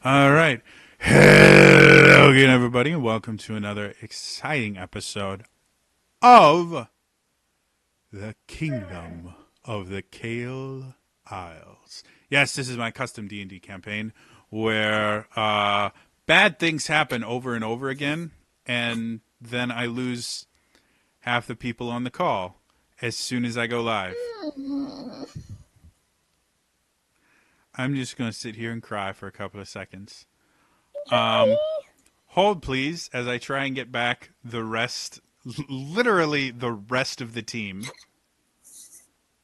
All right. Hello again, everybody, and welcome to another exciting episode of the Kingdom of the Kael Isles. Yes, this is my custom D&D campaign where bad things happen over and over again, and then I lose half the people on the call as soon as I go live. I'm just going to sit here and cry for a couple of seconds. Hold, please, as I try and get back the rest, literally the rest of the team.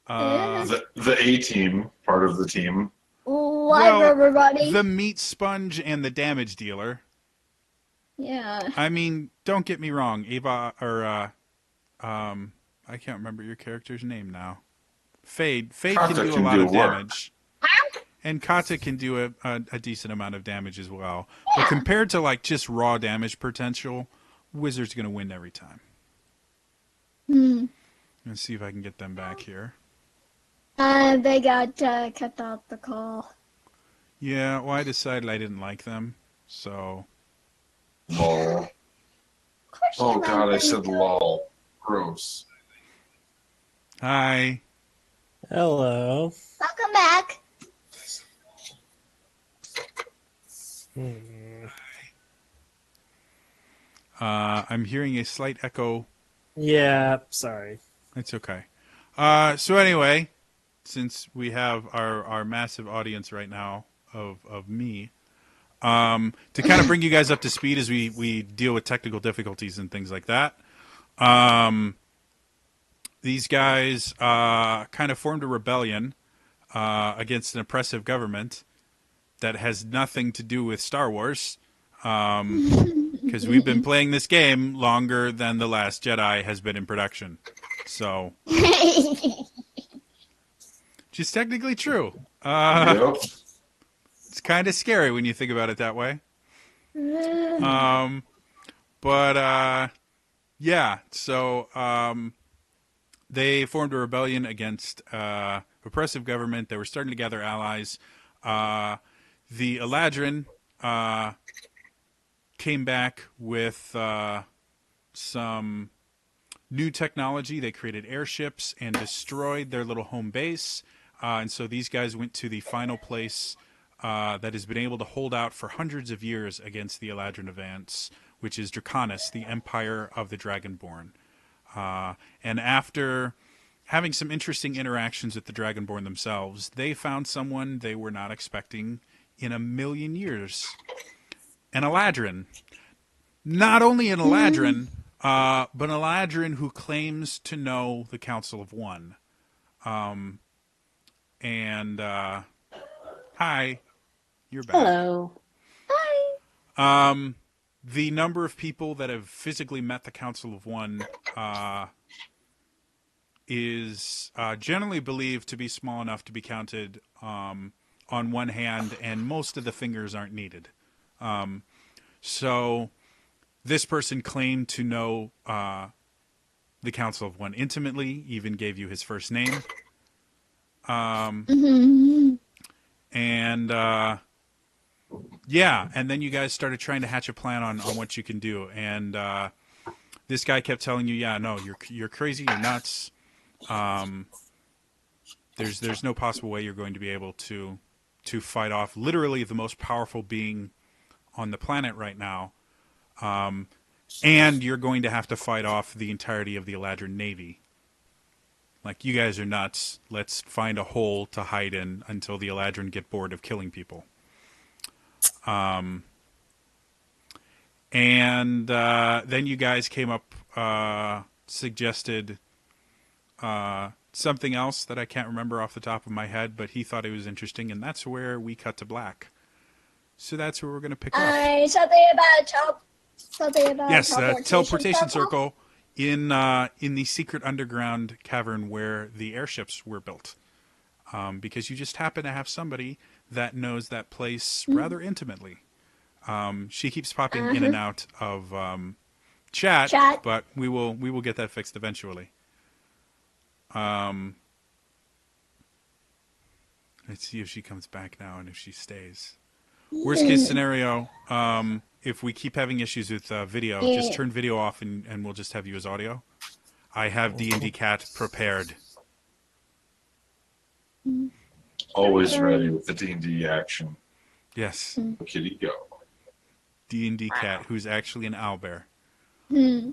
The A team, part of the team. Live, Well, everybody. the meat sponge and the damage dealer. Yeah. I mean, don't get me wrong, Ava, or, I can't remember your character's name now. Fade can Kata do a can lot do of work. damage. And Kata can do a decent amount of damage as well. But compared to, like, just raw damage potential, Wizard's going to win every time. Let's see if I can get them back here. They got cut off the call. Yeah, well, I decided I didn't like them, so... Lol. Of course Oh you god, I like said them. lol. Gross. Hi. Hello. Welcome back. I'm hearing a slight echo. Yeah, sorry. It's okay. So anyway, since we have our massive audience right now of me, to kind of bring you guys up to speed as we deal with technical difficulties and things like that, these guys kind of formed a rebellion against an oppressive government that has nothing to do with Star Wars. Because we've been playing this game longer than The Last Jedi has been in production. So, which is technically true. Yep. It's kind of scary when you think about it that way. But yeah, so they formed a rebellion against oppressive government. They were starting to gather allies. The Eladrin came back with some new technology. They created airships and destroyed their little home base. And so these guys went to the final place that has been able to hold out for hundreds of years against the Eladrin advance, which is Draconis, the Empire of the Dragonborn. And after having some interesting interactions with the Dragonborn themselves, they found someone they were not expecting in a million years. An Eladrin. Not only an Eladrin, but an Eladrin who claims to know the Council of One. Hi, you're back. Hello. The number of people that have physically met the Council of One is generally believed to be small enough to be counted on one hand, and most of the fingers aren't needed. So this person claimed to know the Council of One intimately, even gave you his first name. And yeah, and then you guys started trying to hatch a plan on what you can do. And this guy kept telling you, yeah, no, you're crazy, you're nuts. There's no possible way you're going to be able to fight off literally the most powerful being on the planet right now. And you're going to have to fight off the entirety of the Eladrin Navy. Like, you guys are nuts. Let's find a hole to hide in until the Eladrin get bored of killing people. And then you guys came up, suggested something else that I can't remember off the top of my head, but he thought it was interesting, and that's where we cut to black. So that's where we're going to pick up. Something about Yes, the teleportation circle. circle in the secret underground cavern where the airships were built. Because you just happen to have somebody that knows that place rather intimately. She keeps popping in and out of chat, but we will get that fixed eventually. Let's see if she comes back now and if she stays. Worst case scenario, if we keep having issues with video, just turn video off and we'll just have you as audio. I have D&D Cat prepared. Always ready with the D&D action. Yes, Kitty go. D&D Cat, who's actually an owlbear. Hmm.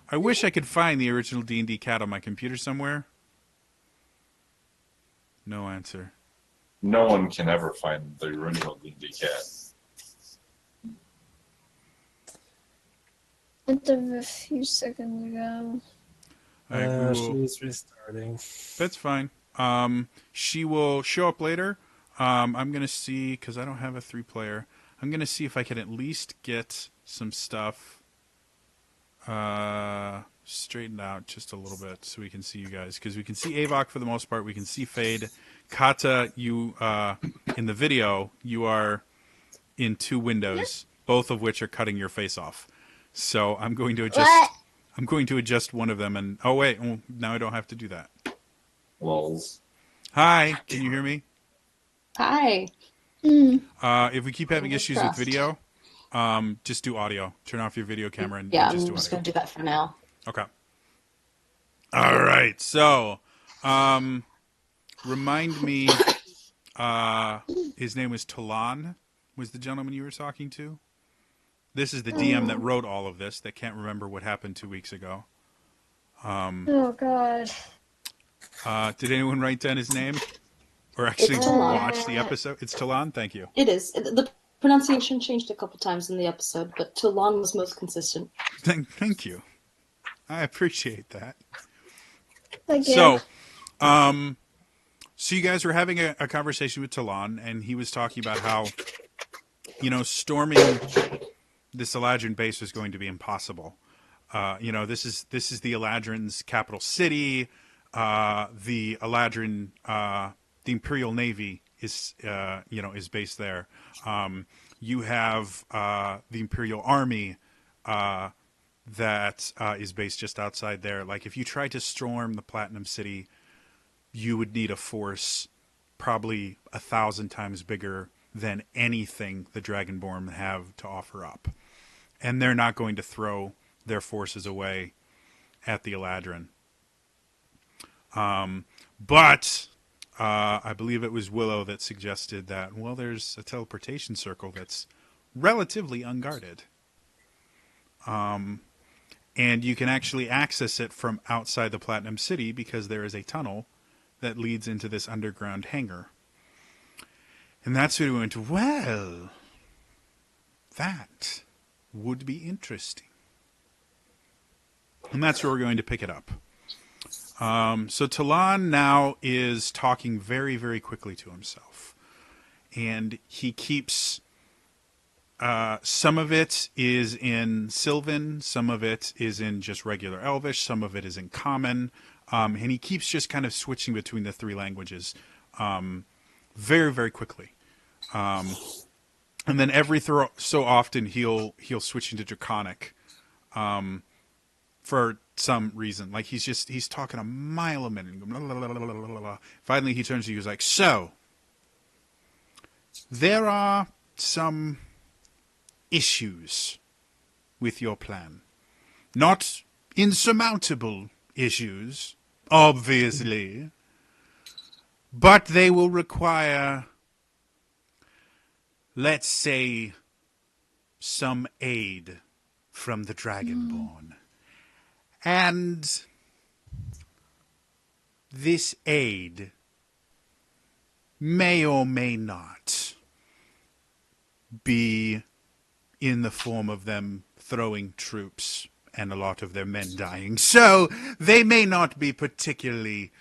I wish I could find the original D&D Cat on my computer somewhere. No answer. No one can ever find the original D&D cat. It's a few seconds ago. All right, we will. She's restarting. That's fine. She will show up later. I'm gonna see because I don't have a 3-player. I'm gonna see if I can at least get some stuff straightened out just a little bit so we can see you guys, because we can see Avok for the most part. We can see Fade. Kata, you in the video, you are in 2 windows, both of which are cutting your face off. So I'm going to adjust. What? I'm going to adjust one of them, and oh wait, now I don't have to do that. Lols. Hi, can you hear me? Hi. If we keep having issues with Trust. video, just do audio. Turn off your video camera and Yeah, just I'm do just audio. going to do that for now. Okay. All right. So, remind me. His name was Talon. Was the gentleman you were talking to? This is the DM that wrote all of this. That can't remember what happened 2 weeks ago. Oh God. Did anyone write down his name, or actually It's Talon. watch the episode? It's Talon. Thank you. It is. The pronunciation changed a couple times in the episode, but Toulon was most consistent. Thank you. I appreciate that. Thank you. So, so you guys were having a conversation with Talon, and he was talking about how, storming this Eladrin base was going to be impossible. This is the Eladrin's capital city. The Eladrin, the Imperial Navy is based there. You have the Imperial Army that is based just outside there. Like, if you tried to storm the Platinum City, you would need a force probably 1,000 times bigger than anything the Dragonborn have to offer up. And they're not going to throw their forces away at the Eladrin. But I believe it was Willow that suggested that, well, there's a teleportation circle that's relatively unguarded. And you can actually access it from outside the Platinum City because there is a tunnel that leads into this underground hangar. And that's where we went, well, that would be interesting. And that's where we're going to pick it up. So Talon now is talking very, very quickly to himself. And he keeps... some of it is in Sylvan, some of it is in just regular Elvish, some of it is in Common. And he keeps just kind of switching between the 3 languages very, very quickly. And then every so often he'll switch into Draconic for some reason. Like, he's talking a mile a minute. Blah, blah, blah, blah, blah, blah. Finally he turns to you, he's like, so, there are some issues with your plan. Not insurmountable issues, obviously, but they will require, let's say, some aid from the Dragonborn. And this aid may or may not be in the form of them throwing troops and a lot of their men dying. So they may not be particularly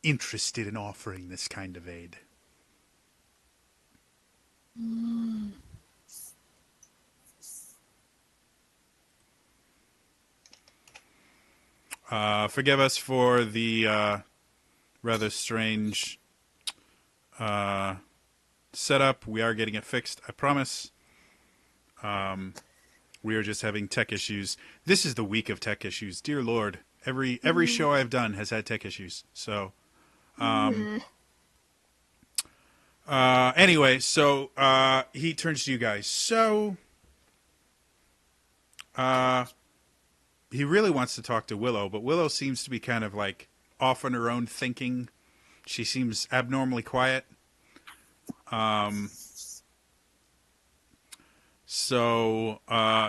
interested in offering this kind of aid. Forgive us for the rather strange setup. We are getting it fixed, I promise. We are just having tech issues. This is the week of tech issues. Dear Lord, every show I've done has had tech issues. So, Anyway, so he turns to you guys. So he really wants to talk to Willow, but Willow seems to be kind of like off on her own thinking. She seems abnormally quiet. So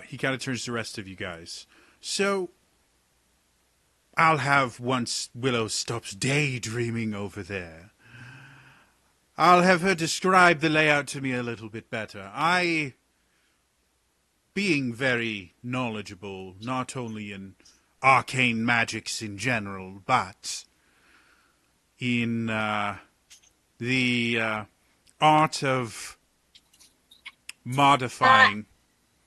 he kind of turns to the rest of you guys. So I'll have, once Willow stops daydreaming over there, I'll have her describe the layout to me a little bit better. Being very knowledgeable, not only in arcane magics in general, but in the art of modifying.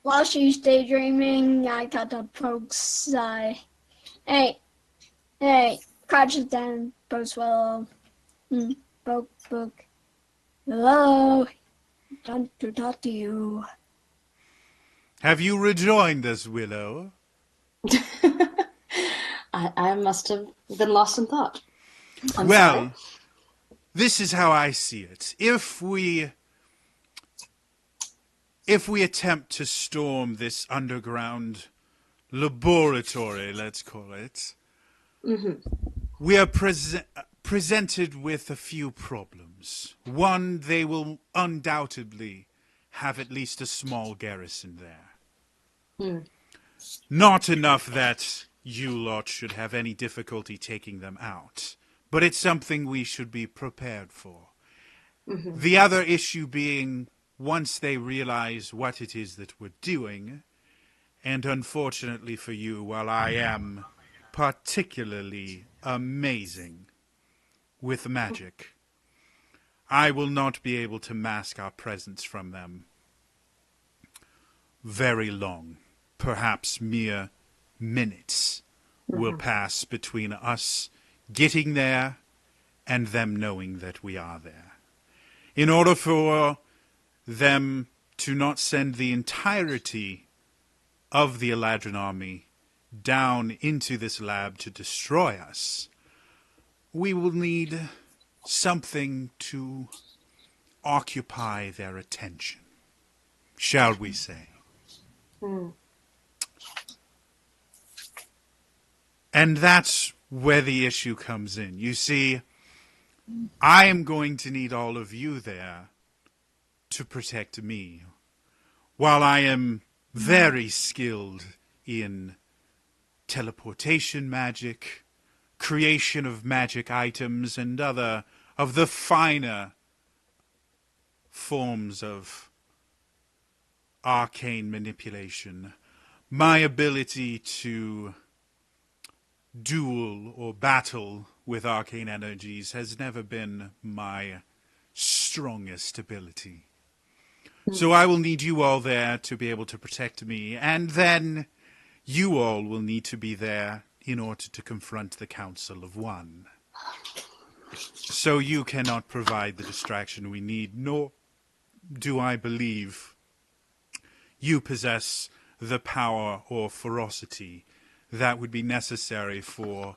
While she's daydreaming, I cut up Poke's hey, crouches down, Poke's Willow. Poke. Hello, time to talk to you. Have you rejoined us, Willow? I must have been lost in thought. I'm Well, sorry. this is how I see it. If we attempt to storm this underground laboratory, let's call it, we are presented with a few problems. One, they will undoubtedly have at least a small garrison there. Not enough that you lot should have any difficulty taking them out, but it's something we should be prepared for. The other issue being, once they realize what it is that we're doing, and unfortunately for you, while I am particularly amazing with magic, I will not be able to mask our presence from them very long. Perhaps mere minutes will pass between us getting there and them knowing that we are there. In order for them to not send the entirety of the Eladrin army down into this lab to destroy us, we will need something to occupy their attention, shall we say. And that's where the issue comes in. You see, I am going to need all of you there to protect me. While I am very skilled in teleportation magic, creation of magic items, and other of the finer forms of arcane manipulation, my ability to duel or battle with arcane energies has never been my strongest ability. So I will need you all there to be able to protect me, and then you all will need to be there in order to confront the Council of One. So you cannot provide the distraction we need, nor do I believe you possess the power or ferocity that would be necessary for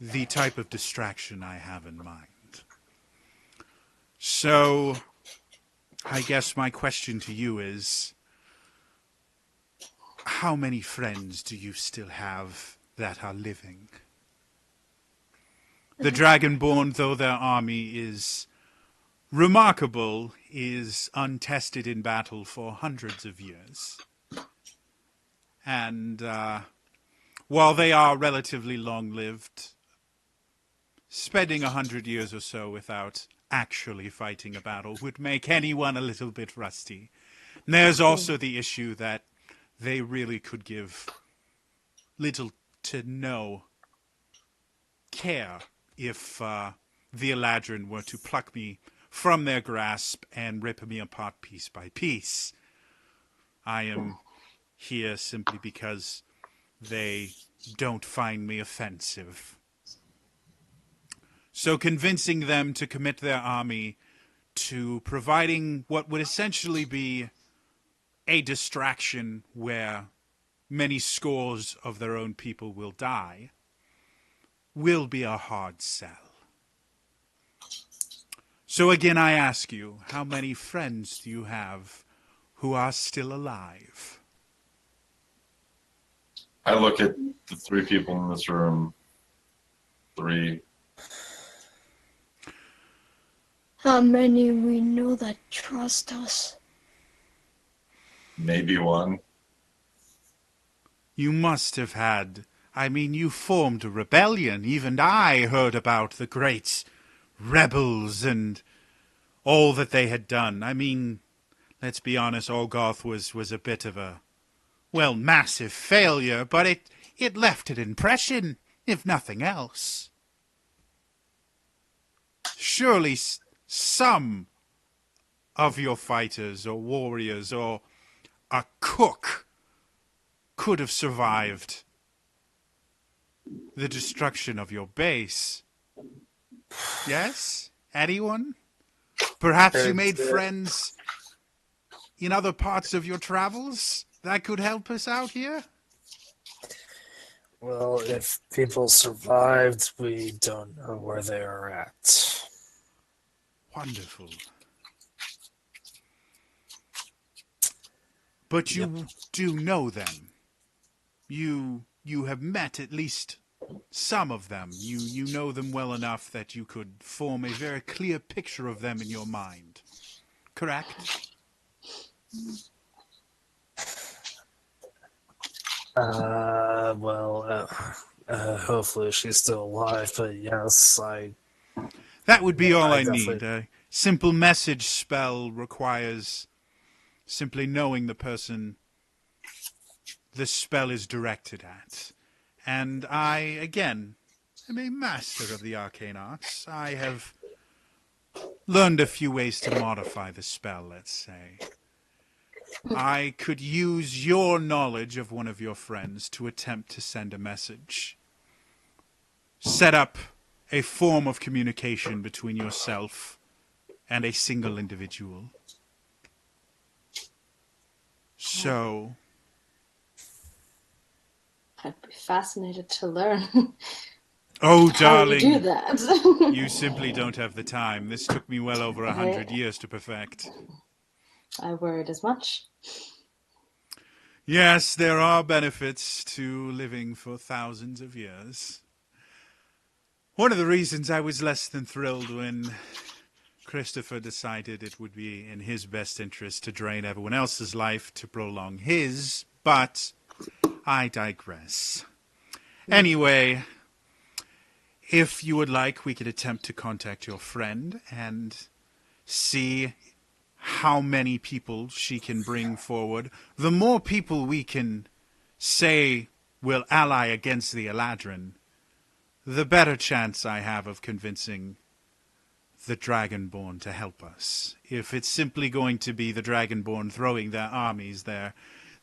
the type of distraction I have in mind. So, I guess my question to you is, how many friends do you still have that are living? The Dragonborn, though their army is remarkable, is untested in battle for hundreds of years. And while they are relatively long-lived, spending 100 years or so without actually fighting a battle would make anyone a little bit rusty. And there's also the issue that they really could give little to no care if the Eladrin were to pluck me from their grasp and rip me apart piece by piece. I am here simply because they don't find me offensive. So convincing them to commit their army to providing what would essentially be a distraction where many scores of their own people will die will be a hard sell. So again, I ask you, how many friends do you have who are still alive? I look at the three people in this room. Three. How many we know that trust us? Maybe one. You must have had. I mean, you formed a rebellion. Even I heard about the great rebels and all that they had done. I mean, let's be honest, Olgoth was a bit of a, well, massive failure, but it left an impression, if nothing else. Surely some of your fighters or warriors or a cook could have survived the destruction of your base. Yes? Anyone? Perhaps you made friends in other parts of your travels that could help us out here? Well, if people survived, we don't know where they are at. Wonderful. But you do know them. You have met at least some of them. You know them well enough that you could form a very clear picture of them in your mind. Correct? Hopefully she's still alive, but yes, That would be all I I need. definitely. A simple message spell requires simply knowing the person the spell is directed at. And I, again, am a master of the arcane arts. I have learned a few ways to modify the spell, let's say. I could use your knowledge of one of your friends to attempt to send a message. Set up a form of communication between yourself and a single individual. So, I'd be fascinated to learn oh, how you do darling, that. you simply don't have the time. This took me well over 100 years to perfect. I worried as much. Yes, there are benefits to living for thousands of years. One of the reasons I was less than thrilled when Christopher decided it would be in his best interest to drain everyone else's life to prolong his, but I digress. Anyway, if you would like, we could attempt to contact your friend and see how many people she can bring forward. The more people we can say will ally against the Eladrin, the better chance I have of convincing the Dragonborn to help us. If it's simply going to be the Dragonborn throwing their armies there,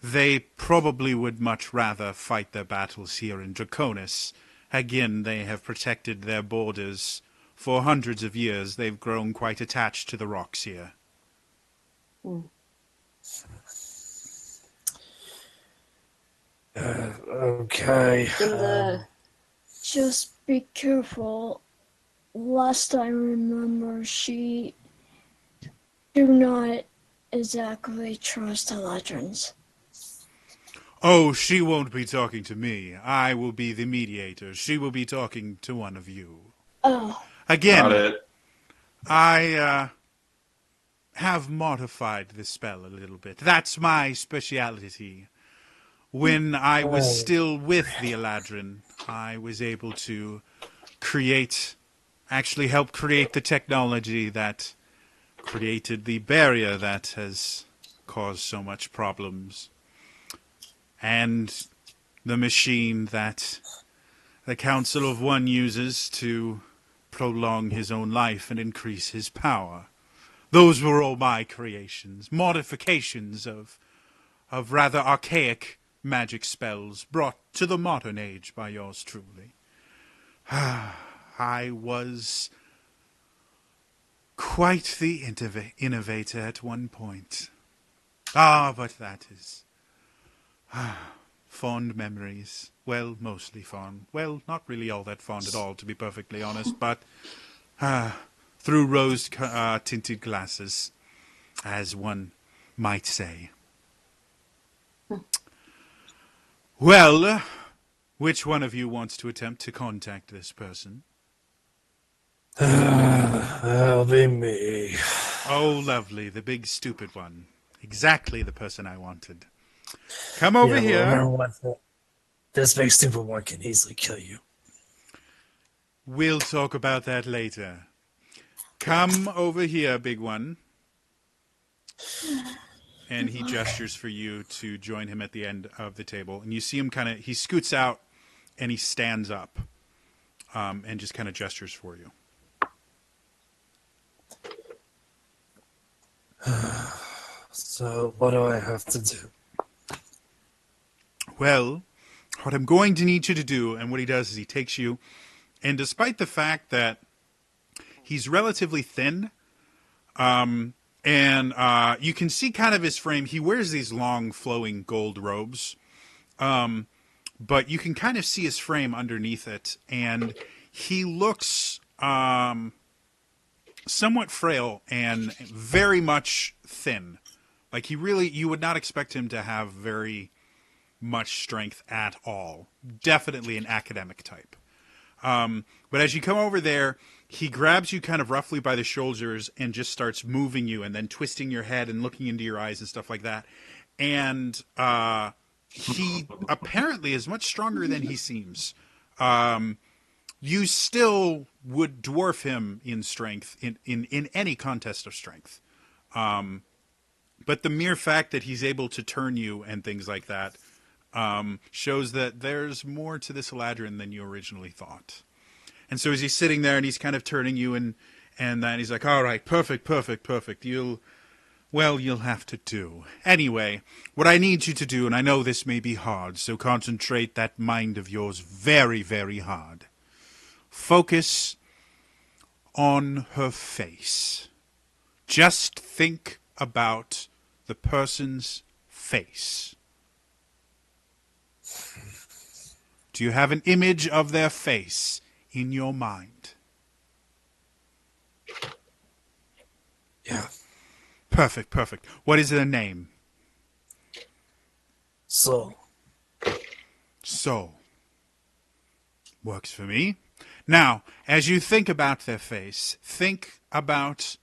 they probably would much rather fight their battles here in Draconis. Again, they have protected their borders for hundreds of years. They've grown quite attached to the rocks here. Okay. In the Just be careful. Last I remember, she do not exactly trust Eladrins. Oh, she won't be talking to me. I will be the mediator. She will be talking to one of you. Oh, Got Again, it. I have modified the spell a little bit. That's my speciality. When I was still with the Eladrin, I was able to actually help create the technology that created the barrier that has caused so much problems. And the machine that the Council of One uses to prolong his own life and increase his power. Those were all my creations, modifications of rather archaic magic spells brought to the modern age by yours truly. I was quite the innovator at one point. But that is fond memories. Well, mostly fond. Well, not really all that fond at all, to be perfectly honest, but through rose-tinted glasses, as one might say. Well, which one of you wants to attempt to contact this person? That'll be me. Oh, lovely, the big stupid one. Exactly the person I wanted. Come over Yeah, here. well, remember one thing. This big stupid one can easily kill you. We'll talk about that later. Come over here, big one. And he gestures for you to join him at the end of the table. And you see him he scoots out and he stands up and just kind of gestures for you. So, what do I have to do? Well, what I'm going to need you to do, and what he does is he takes you, and despite the fact that he's relatively thin, and you can see kind of his frame. He wears these long, flowing gold robes, but you can kind of see his frame underneath it, and he looks somewhat frail and very much thin. Like you would not expect him to have very much strength at all. Definitely an academic type. But as you come over there, he grabs you kind of roughly by the shoulders and just starts moving you and then twisting your head and looking into your eyes and stuff like that. And he apparently is much stronger than he seems. You still would dwarf him in strength in any contest of strength. But the mere fact that he's able to turn you and things like that shows that there's more to this Eladrin than you originally thought. And so as he's sitting there and he's kind of turning you and then he's like, all right, perfect. You'll have to do. Anyway, what I need you to do, and I know this may be hard, so concentrate that mind of yours very, very hard. Focus on her face. Just think about the person's face. Do you have an image of their face in your mind? Yeah. Perfect. What is their name? So. Works for me. Now, as you think about their face, think about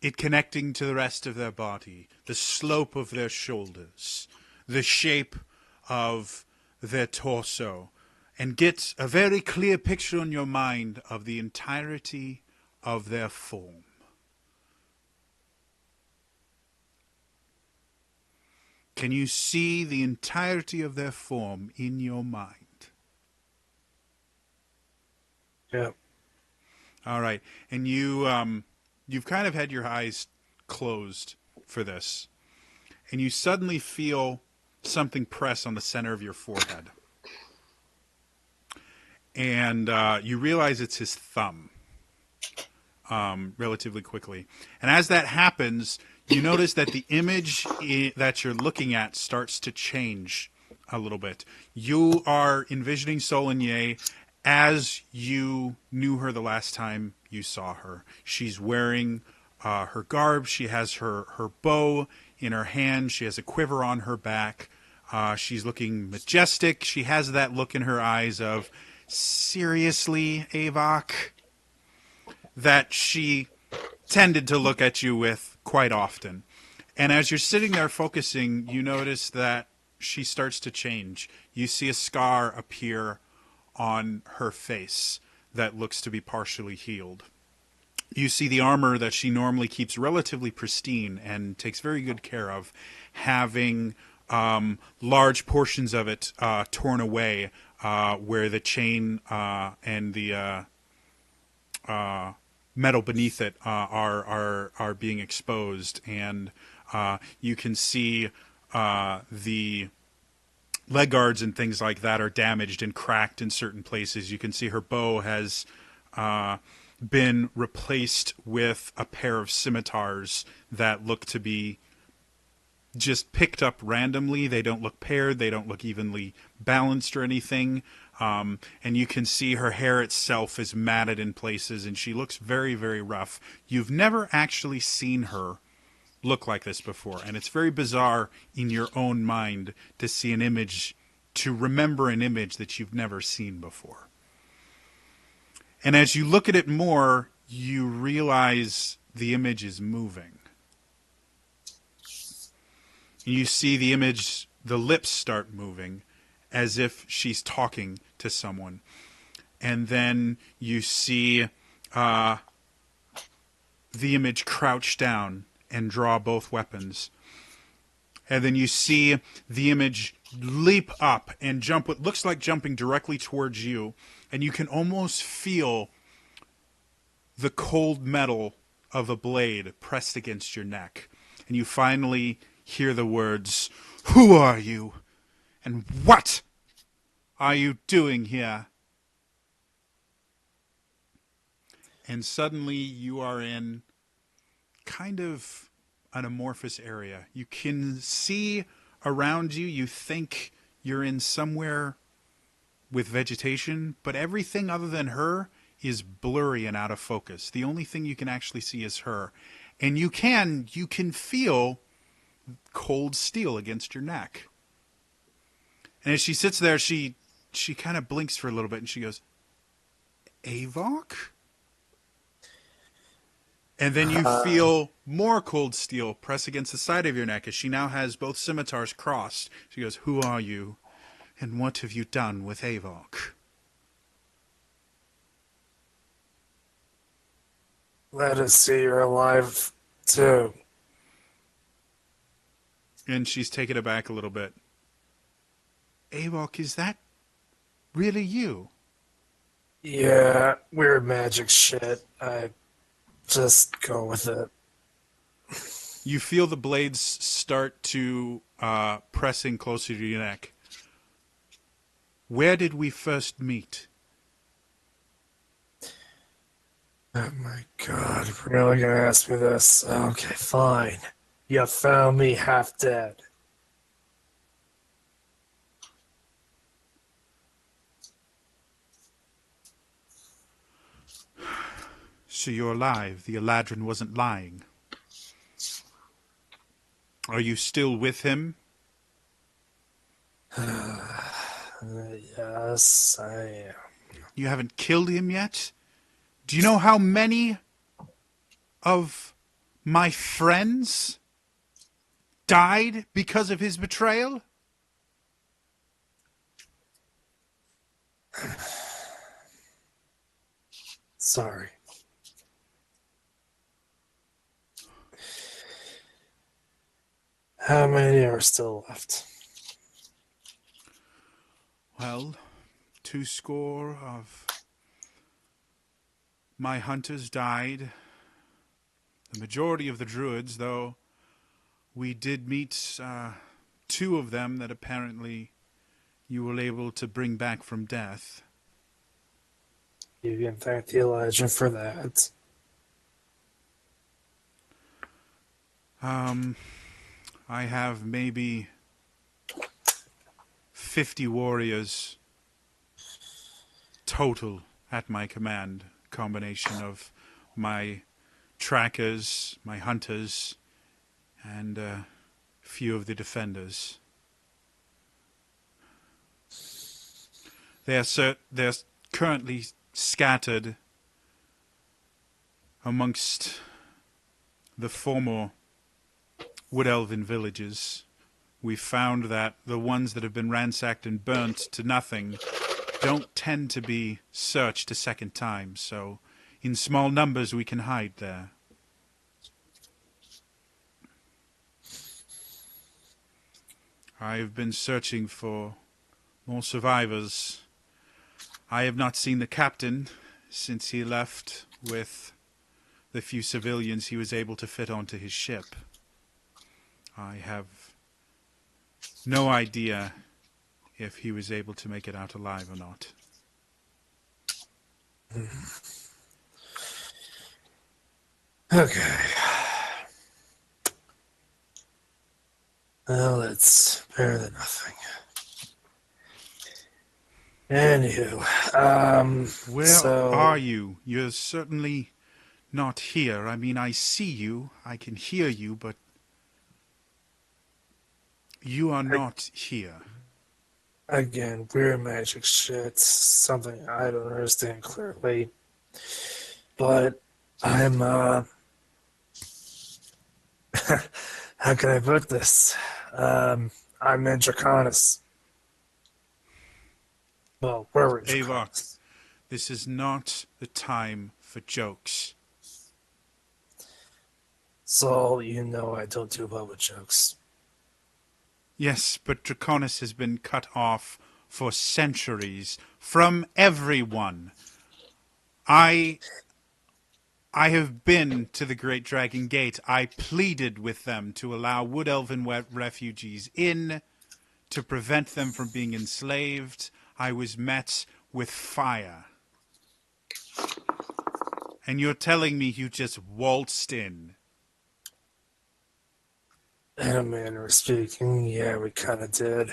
it connecting to the rest of their body, the slope of their shoulders, the shape of their torso, and get a very clear picture in your mind of the entirety of their form. Can you see the entirety of their form in your mind? Yeah. All right. And you've kind of had your eyes closed for this. And you suddenly feel something press on the center of your forehead. And you realize it's his thumb relatively quickly. And as that happens, you notice that the image that you're looking at starts to change a little bit. You are envisioning Soligny as you knew her the last time you saw her. She's wearing her garb. She has her bow in her hand. She has a quiver on her back. She's looking majestic. She has that look in her eyes of, seriously, Avok? That she tended to look at you with quite often. And as you're sitting there focusing, you notice that she starts to change. You see a scar appear on her face that looks to be partially healed. You see the armor that she normally keeps relatively pristine and takes very good care of, having large portions of it torn away, where the chain and the metal beneath it are being exposed, and you can see the leg guards and things like that are damaged and cracked in certain places. You can see her bow has been replaced with a pair of scimitars that look to be just picked up randomly. They don't look paired. They don't look evenly balanced or anything. And you can see her hair itself is matted in places, and she looks very, very rough. You've never actually seen her look like this before, and it's very bizarre in your own mind to see an image, to remember an image that you've never seen before. And as you look at it more, you realize the image is moving. You see the image, the lips start moving as if she's talking to someone. And then you see the image crouch down and draw both weapons. And then you see the image leap up and jump what looks like jumping directly towards you. And you can almost feel the cold metal of a blade pressed against your neck. And you finally hear the words, "Who are you? And what are you doing here?" And suddenly you are in kind of an amorphous area. You can see around you, you think you're in somewhere with vegetation, but everything other than her is blurry and out of focus. The only thing you can actually see is her. And you can feel cold steel against your neck. And as she sits there, she kind of blinks for a little bit and she goes, "Avok?" And then you feel more cold steel press against the side of your neck as she now has both scimitars crossed. She goes, "Who are you? And what have you done with Avok?" Let us see you're alive, too. And she's taken aback a little bit. "Avok, is that really you?" Yeah, weird magic shit. I just go with it. You feel the blades start to pressing closer to your neck. "Where did we first meet?" Oh my god, really gonna ask me this? Okay, fine. You found me half dead. "So you're alive. The Eladrin wasn't lying. Are you still with him?" Yes, I am. "You haven't killed him yet? Do you know how many of my friends died because of his betrayal?" Sorry. How many are still left? "Well, 2 score of my hunters died. The majority of the druids, though we did meet 2 of them that apparently you were able to bring back from death." You can thank the Elijah for that. I have maybe 50 warriors total at my command. Combination of my trackers, my hunters, and a few of the defenders. They're currently scattered amongst the former Wood Elven villages. We found that the ones that have been ransacked and burnt to nothing don't tend to be searched a second time, so in small numbers we can hide there. I've been searching for more survivors. I have not seen the captain since he left with the few civilians he was able to fit onto his ship. I have no idea if he was able to make it out alive or not. Okay. Well, it's better than nothing. Anywho, Where are so you? You're certainly not here. I mean, I see you, I can hear you, but you are not here. again, weird magic shit, something I don't understand clearly, but I'm, how can I put this? I'm in Draconis. Well, we're in Avok, Draconis. this is not the time for jokes. So, you know I don't do well with jokes. Yes, but Draconis has been cut off for centuries from everyone. I I have been to the Great Dragon Gate. I pleaded with them to allow Wood Elven refugees in to prevent them from being enslaved. I was met with fire. And you're telling me you just waltzed in. In a manner of speaking, yeah, we kind of did.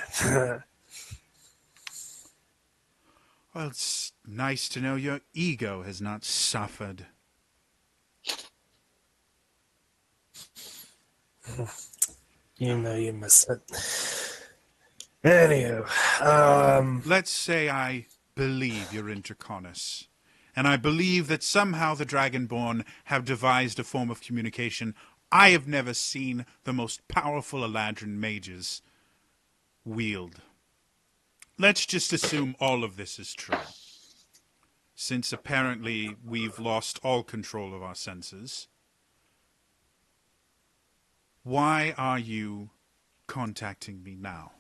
Well, it's nice to know your ego has not suffered. You know you miss it. Anywho, Let's say I believe you're in Draconis. And I believe that somehow the Dragonborn have devised a form of communication I have never seen the most powerful Eladrin mages wield. Let's just assume all of this is true, since apparently we've lost all control of our senses. Why are you contacting me now?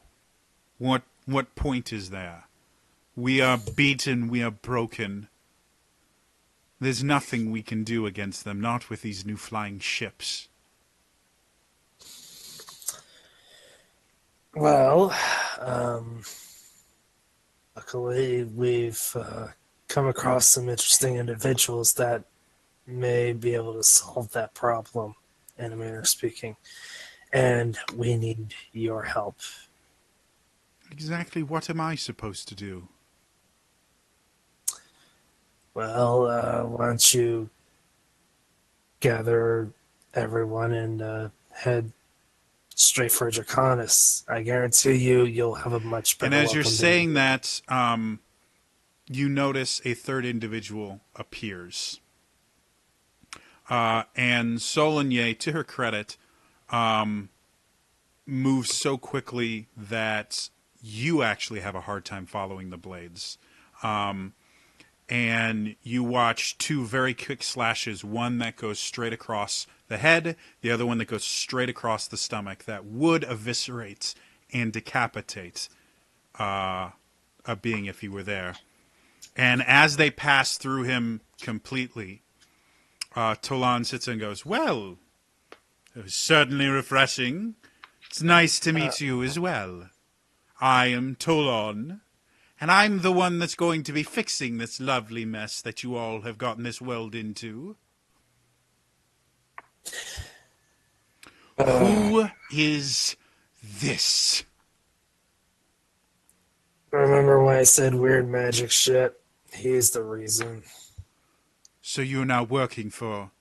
What point is there? We are beaten, we are broken. There's nothing we can do against them, not with these new flying ships. well, luckily we've come across some interesting individuals that may be able to solve that problem, in a manner of speaking. And we need your help. Exactly what am I supposed to do? Well, why don't you gather everyone and head straight for Draconis? I guarantee you, you'll have a much And better as you're welcome than saying you. that, you notice a third individual appears. And Soligny, to her credit, moves so quickly that you actually have a hard time following the blades. And you watch two very quick slashes, one that goes straight across the head, the other one that goes straight across the stomach, that would eviscerate and decapitate a being if he were there. And as they pass through him completely, Tolan sits and goes, "Well, it was certainly refreshing. It's nice to meet you as well. I am Tolan, and I'm the one that's going to be fixing this lovely mess that you all have gotten this world into. Who is this?" Remember when I said weird magic shit? He's the reason. So you're now working for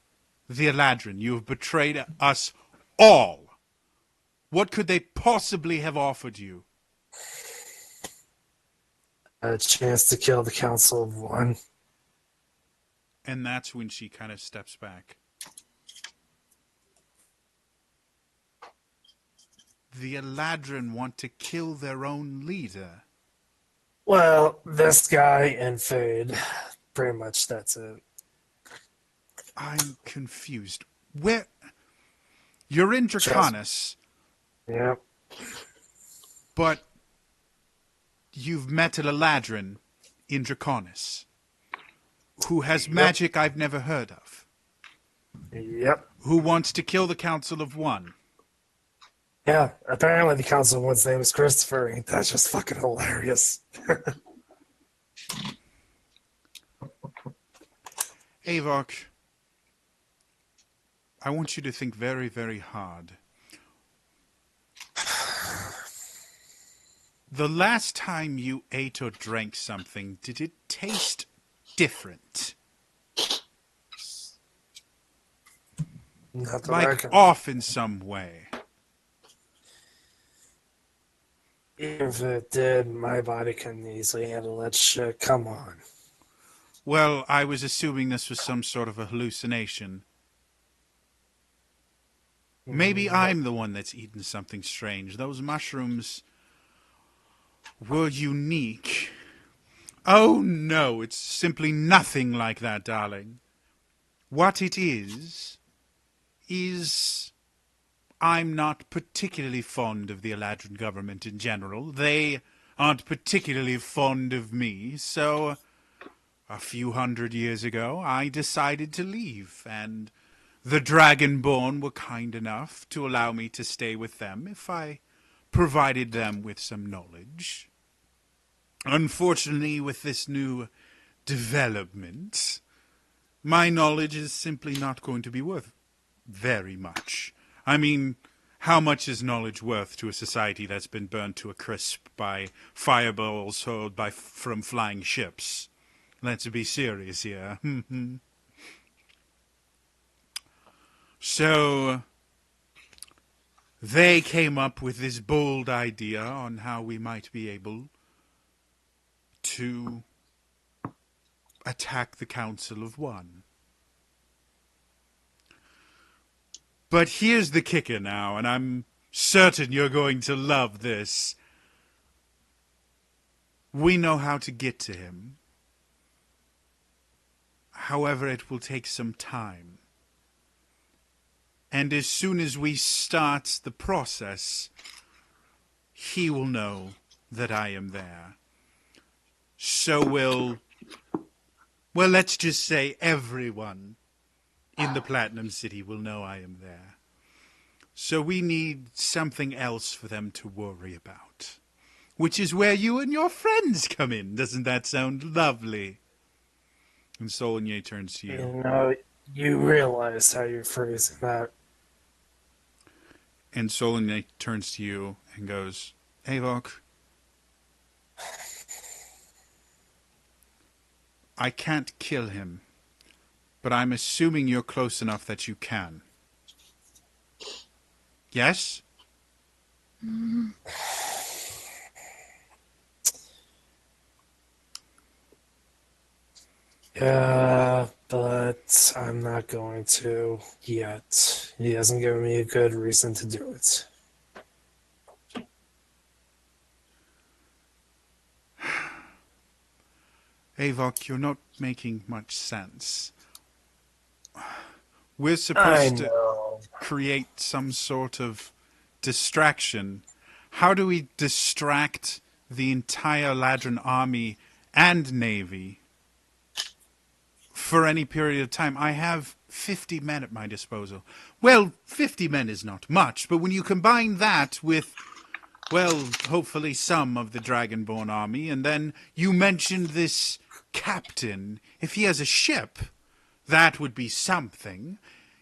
the Eladrin. You have betrayed us all. What could they possibly have offered you? A chance to kill the Council of One. And that's when she kind of steps back. The Eladrin want to kill their own leader. Well, this guy and Fade. Pretty much that's it. I'm confused. Where? You're in Draconis, Yep. but you've met an Eladrin in Draconis who has magic I've never heard of, Yep. who wants to kill the Council of One. Yeah, apparently the Council of One's name is Christopher. Ain't that just fucking hilarious? Avok, I want you to think very, very hard. The last time you ate or drank something, did it taste different? Not that I Like can. off in some way? Even if it did, my body couldn't easily handle that shit. Come on. Well, I was assuming this was some sort of a hallucination. Maybe I'm the one that's eaten something strange. Those mushrooms were unique. Oh no, it's simply nothing like that, darling. What it is I'm not particularly fond of the Eladrin government in general. They aren't particularly fond of me, so a few hundred years ago I decided to leave, and the Dragonborn were kind enough to allow me to stay with them if I provided them with some knowledge. Unfortunately, with this new development, my knowledge is simply not going to be worth very much. I mean, how much is knowledge worth to a society that's been burned to a crisp by fireballs hurled from flying ships? Let's be serious here. So, they came up with this bold idea on how we might be able to attack the Council of One. But here's the kicker now, and I'm certain you're going to love this. We know how to get to him. However, it will take some time. And as soon as we start the process, he will know that I am there. So well, let's just say everyone in the Platinum City will know I am there. So we need something else for them to worry about. Which is where you and your friends come in. Doesn't that sound lovely? And Solnier turns to you. You know, you realize how you're phrasing that. And Solnier turns to you and goes, Avok, I can't kill him, but I'm assuming you're close enough that you can. Yes? Yeah, but I'm not going to yet. He hasn't given me a good reason to do it. Avok, you're not making much sense. We're I supposed to know. create some sort of distraction. How do we distract the entire Ladrin army and navy for any period of time? I have 50 men at my disposal. Well, 50 men is not much, but when you combine that with, well, hopefully some of the Dragonborn army, and then you mentioned this captain, if he has a ship, that would be something.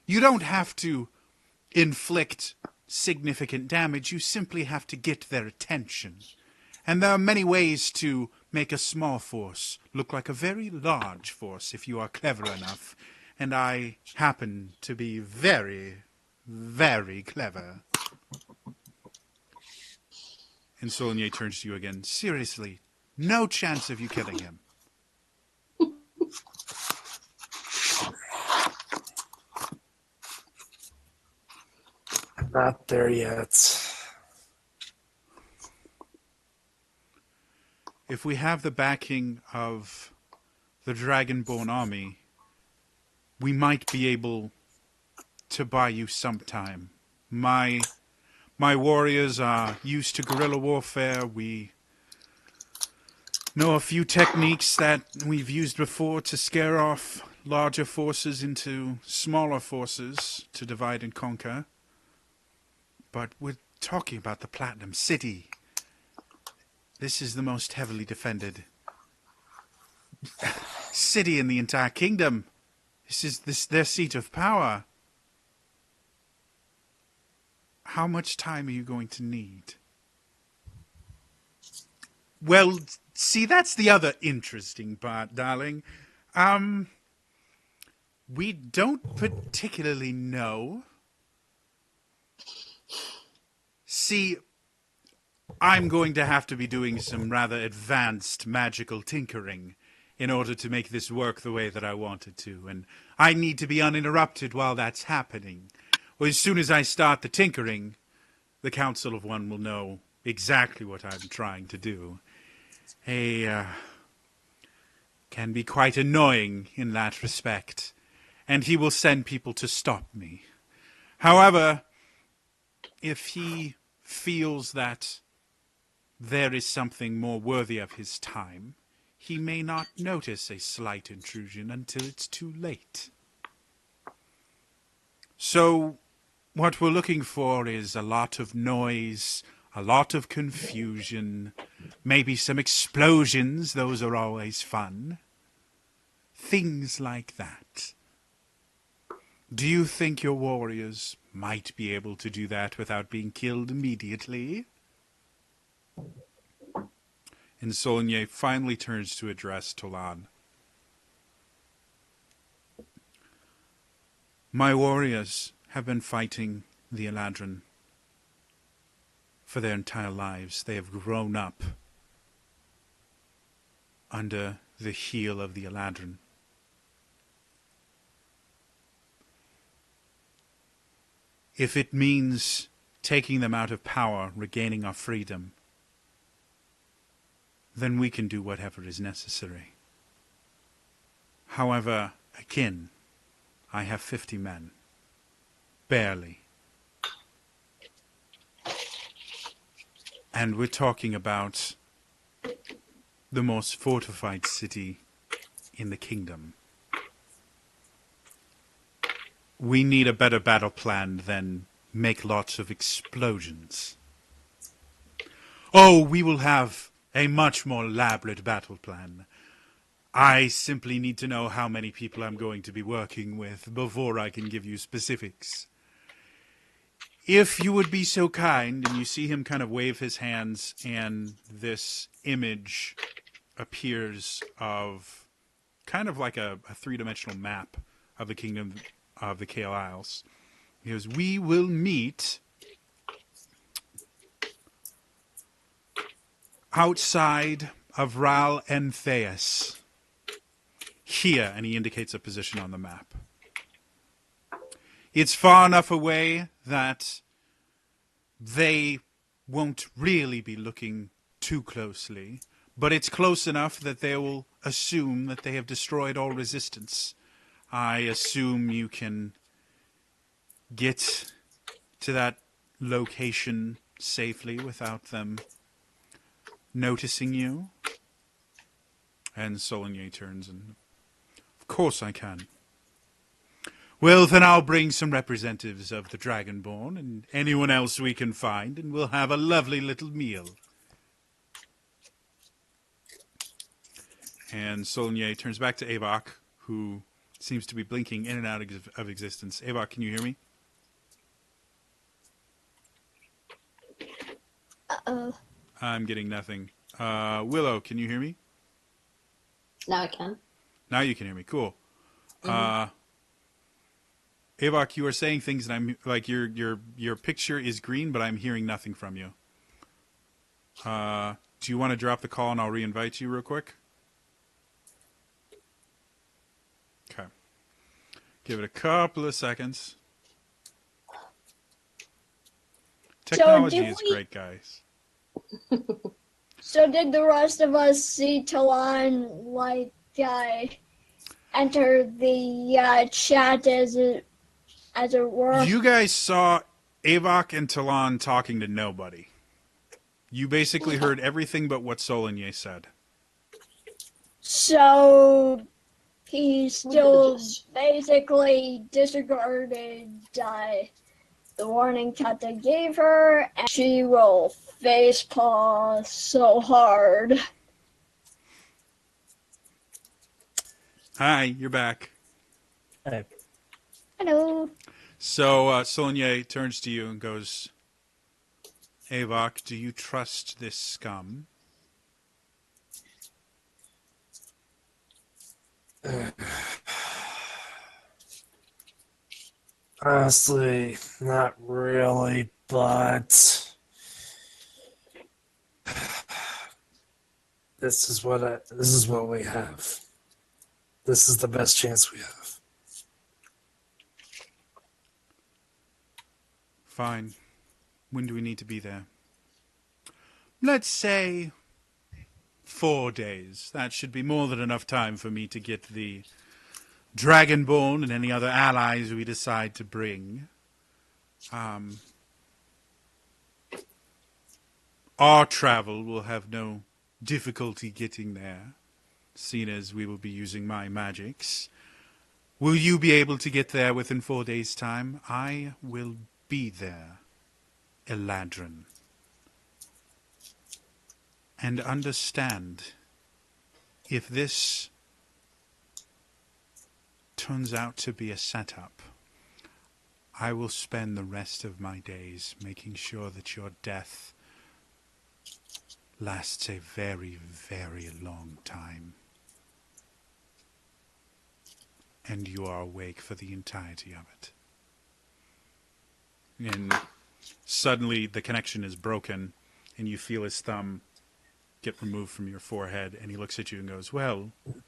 You don't have to inflict significant damage, you simply have to get their attention. And there are many ways to make a small force look like a very large force if you are clever enough. And I happen to be very, very clever. And Solnier turns to you again. Seriously, no chance of you killing him. Not there yet. If we have the backing of the Dragonborn army, we might be able to buy you some time. My warriors are used to guerrilla warfare. We know a few techniques that we've used before to scare off larger forces into smaller forces to divide and conquer. But we're talking about the Platinum City. This is the most heavily defended city in the entire kingdom. This is their seat of power. How much time are you going to need? Well, see, that's the other interesting part, darling. We don't particularly know. See, I'm going to have to be doing some rather advanced magical tinkering in order to make this work the way that I want it to, and I need to be uninterrupted while that's happening. Well, as soon as I start the tinkering, the Council of One will know exactly what I'm trying to do. Can be quite annoying in that respect, and he will send people to stop me. However, if he feels that there is something more worthy of his time, he may not notice a slight intrusion until it's too late. So, what we're looking for is a lot of noise, a lot of confusion, maybe some explosions, those are always fun. Things like that. Do you think your warriors might be able to do that without being killed immediately? And Solnier finally turns to address Tolan. My warriors have been fighting the Eladrin for their entire lives. They have grown up under the heel of the Eladrin. If it means taking them out of power, regaining our freedom, then we can do whatever is necessary. However, again, I have 50 men. Barely. And we're talking about the most fortified city in the kingdom. We need a better battle plan than make lots of explosions. Oh, we will have a much more elaborate battle plan. I simply need to know how many people I'm going to be working with before I can give you specifics. If you would be so kind, and you see him kind of wave his hands, and this image appears of kind of like a three-dimensional map of the kingdom of the Kael Isles. He goes, we will meet outside of Ral and Theas. Here, and he indicates a position on the map. It's far enough away that they won't really be looking too closely, but it's close enough that they will assume that they have destroyed all resistance. I assume you can get to that location safely without them noticing you. And Solnier turns and, of course I can. Well, then I'll bring some representatives of the Dragonborn and anyone else we can find, and we'll have a lovely little meal. And Solnier turns back to Avok, who seems to be blinking in and out of existence. Avok, can you hear me? Uh-oh. I'm getting nothing. Willow, can you hear me? Now I can. Now you can hear me. Cool. Avok, you are saying things, and I'm like your picture is green, but I'm hearing nothing from you. Do you want to drop the call, and I'll reinvite you real quick? Okay. Give it a couple of seconds. Technology is great, guys. So did the rest of us see Talon enter the chat as it were? You guys saw Avok and Talon talking to nobody. You basically heard everything but what Solnier said. So he still basically disregarded the warning Kata gave her, and she will facepaw so hard. Hi, you're back. Hey, Hello. So Solnier turns to you and goes, Avok, do you trust this scum? Honestly, not really, but this is what we have. This is the best chance we have. Fine. When do we need to be there? Let's say 4 days. That should be more than enough time for me to get the Dragonborn and any other allies we decide to bring. Our travel will have no difficulty getting there, seeing as we will be using my magics. Will you be able to get there within 4 days' time? I will be there, Eladrin. And understand, if this turns out to be a setup, I will spend the rest of my days making sure that your death lasts a very, very long time. And you are awake for the entirety of it. And suddenly the connection is broken, and you feel his thumb get removed from your forehead, and he looks at you and goes, "Well, it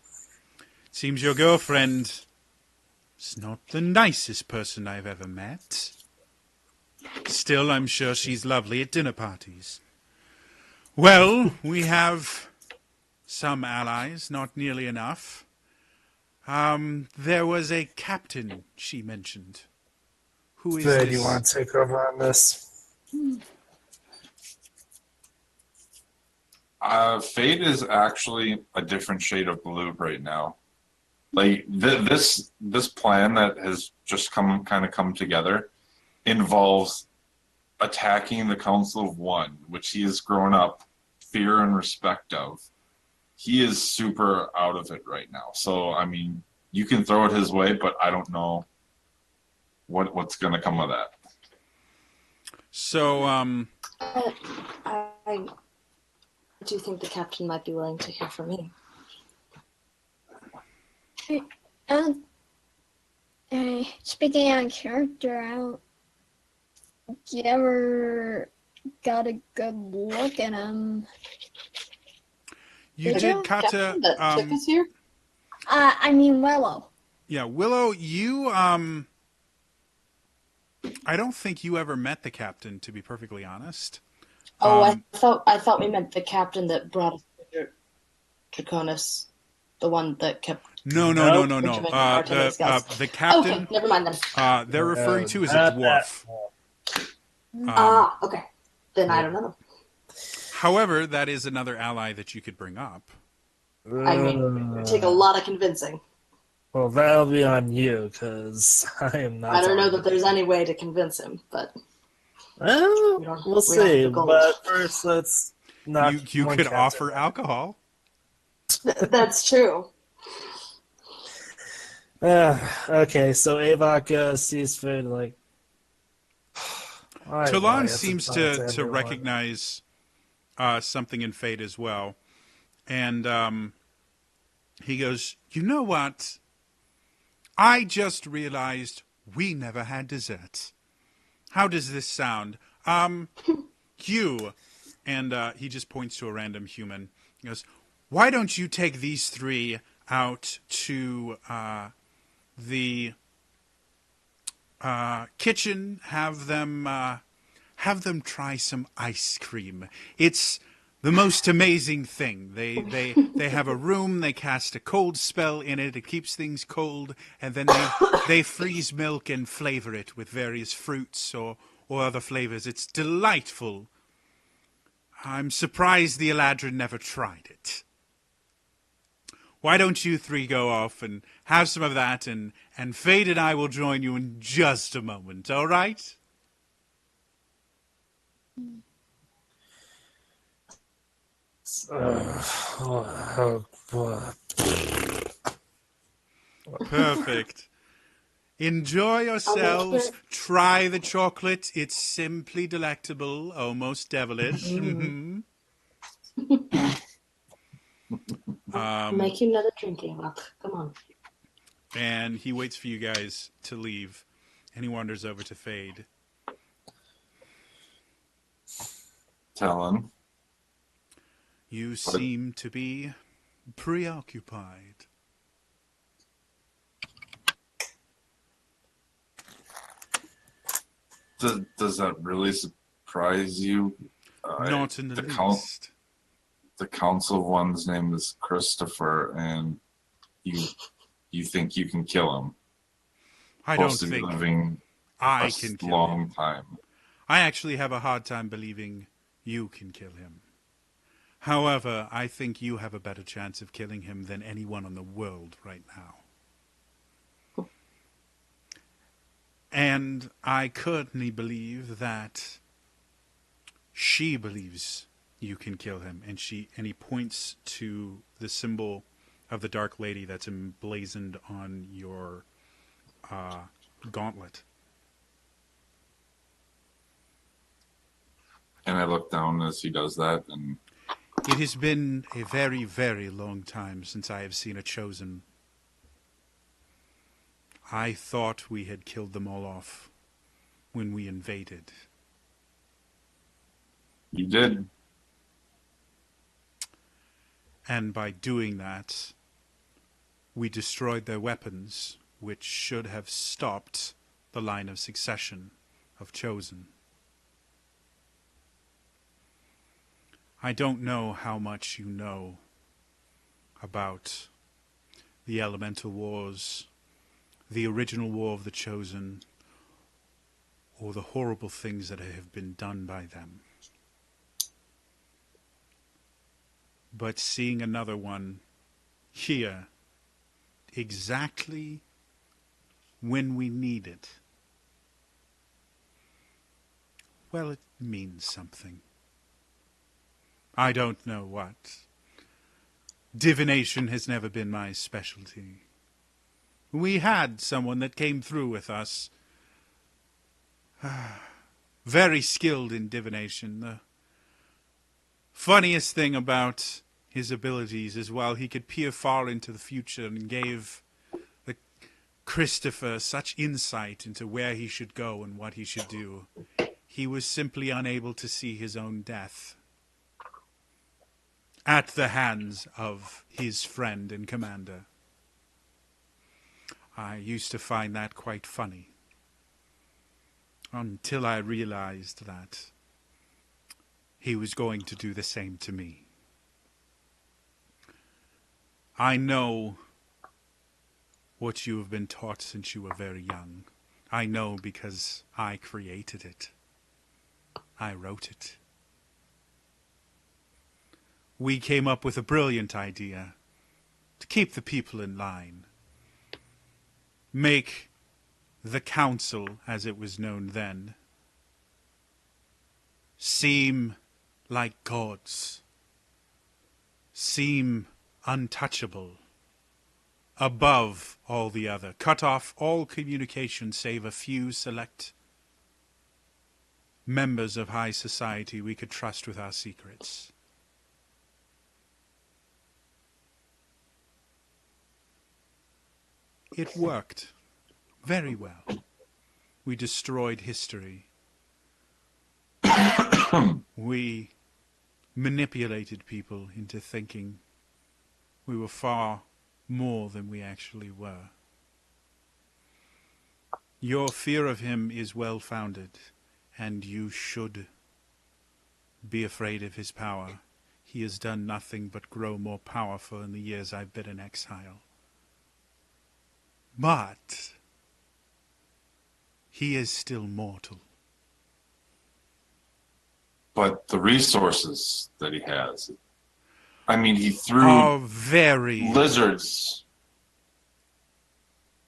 seems your girlfriend is not the nicest person I've ever met. Still, I'm sure she's lovely at dinner parties. Well, we have some allies, not nearly enough. There was a captain she mentioned. Who is Fade, this?" you want to take over on this? Fade is actually a different shade of blue right now. Like this plan that has just come together involves attacking the Council of One, which he has grown up fear and respect of. He is super out of it right now. So I mean, you can throw it his way, but I don't know what's going to come of that. So, I do think the captain might be willing to hear from me. Speaking on character, you ever got a good look at him? you Did did, you? Kata. Captain that took us here? I mean Willow. Yeah, Willow, you, I don't think you ever met the captain, to be perfectly honest. Oh, I thought we meant the captain that brought us to Draconis, the one that kept. No. The captain Okay, never mind then. they're referring to as a dwarf. Okay. Then I don't know. However, that is another ally that you could bring up. I mean, it would take a lot of convincing. Well, that'll be on you, because I am not. I don't know that there's any way to convince him, but Well, we don't we'll see. have the gold. But first, let's not. You could offer alcohol. That's true. Okay, so Avok sees food like. Tolan seems to recognize something in Fate as well. And he goes, "You know what? I just realized we never had dessert. How does this sound? You." And he just points to a random human. He goes, "Why don't you take these three out to the kitchen, have them try some ice cream. It's the most amazing thing. They have a room, they cast a cold spell in it, it keeps things cold, and then they freeze milk and flavor it with various fruits or other flavors. It's delightful. I'm surprised the Eladrin never tried it. Why don't you three go off and have some of that, and Fade and I will join you in just a moment, all right?" Perfect. Enjoy yourselves. Try the chocolate. It's simply delectable, almost devilish. Make you another drinking luck. Come on. And he waits for you guys to leave, and he wanders over to Fade. Talon. You seem to be preoccupied. Does that really surprise you? Not in the least. The council one's name is Christopher, and you think you can kill him? I don't Supposed to be think living I a can kill long him. time. I actually have a hard time believing you can kill him. However, I think you have a better chance of killing him than anyone in the world right now. And I currently believe that she believes you can kill him, and he points to the symbol of the Dark Lady that's emblazoned on your gauntlet. And I look down as he does that, and It has been a very, very long time since I have seen a chosen. I thought we had killed them all off when we invaded. you did. And by doing that, we destroyed their weapons, which should have stopped the line of succession of chosen. I don't know how much you know about the elemental wars, the original war of the chosen, or the horrible things that have been done by them. But seeing another one here, exactly when we need it, well, it means something. I don't know what. Divination has never been my specialty. We had someone that came through with us, very skilled in divination. The funniest thing about his abilities is while he could peer far into the future and gave the Christopher such insight into where he should go and what he should do, he was simply unable to see his own death at the hands of his friend and commander. I used to find that quite funny, until I realized that he was going to do the same to me. I know what you have been taught since you were very young. I know because I created it. I wrote it. We came up with a brilliant idea to keep the people in line. Make the council, as it was known then, seem like gods, seem untouchable, above all the other, cut off all communication save a few select members of high society we could trust with our secrets. It worked very well. We destroyed history. We manipulated people into thinking we were far more than we actually were. Your fear of him is well-founded, and you should be afraid of his power. He has done nothing but grow more powerful in the years I've been in exile. But he is still mortal. But the resources that he has, I mean, he threw Are very lizards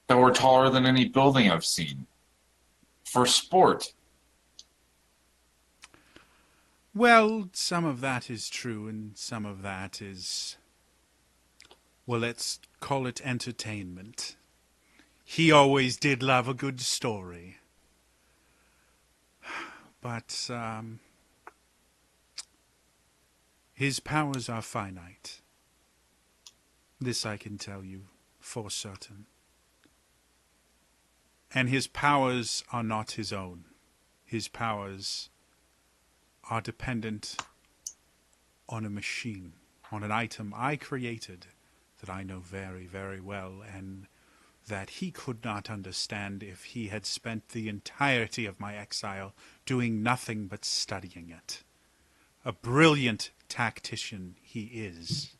that were taller than any building I've seen for sport. well, some of that is true, and some of that is, well, let's call it entertainment. He always did love a good story. But, his powers are finite. This I can tell you for certain. And his powers are not his own. His powers are dependent on a machine, on an item I created that I know very, very well, and that he could not understand if he had spent the entirety of my exile doing nothing but studying it. A brilliant tactician he is.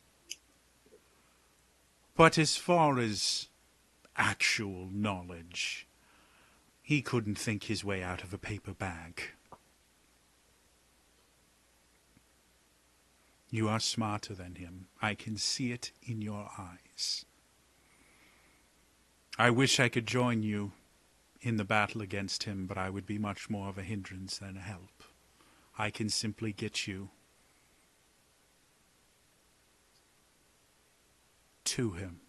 But as far as actual knowledge, he couldn't think his way out of a paper bag. You are smarter than him. I can see it in your eyes. I wish I could join you in the battle against him, but I would be much more of a hindrance than a help. I can simply get you to him.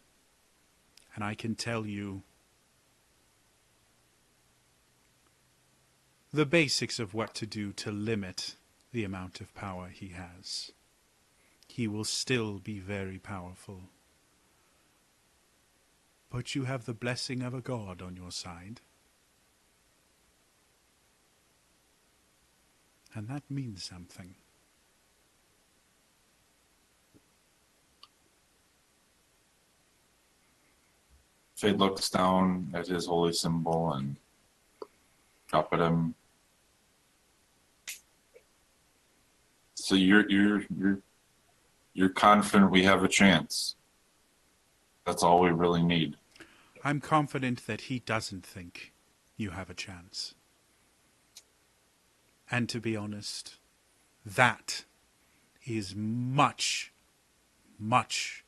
And I can tell you the basics of what to do to limit the amount of power he has. He will still be very powerful. But you have the blessing of a god on your side. And that means something. Fade looks down at his holy symbol and up at him. So you're confident we have a chance. That's all we really need. I'm confident that he doesn't think you have a chance. And to be honest, that is much, much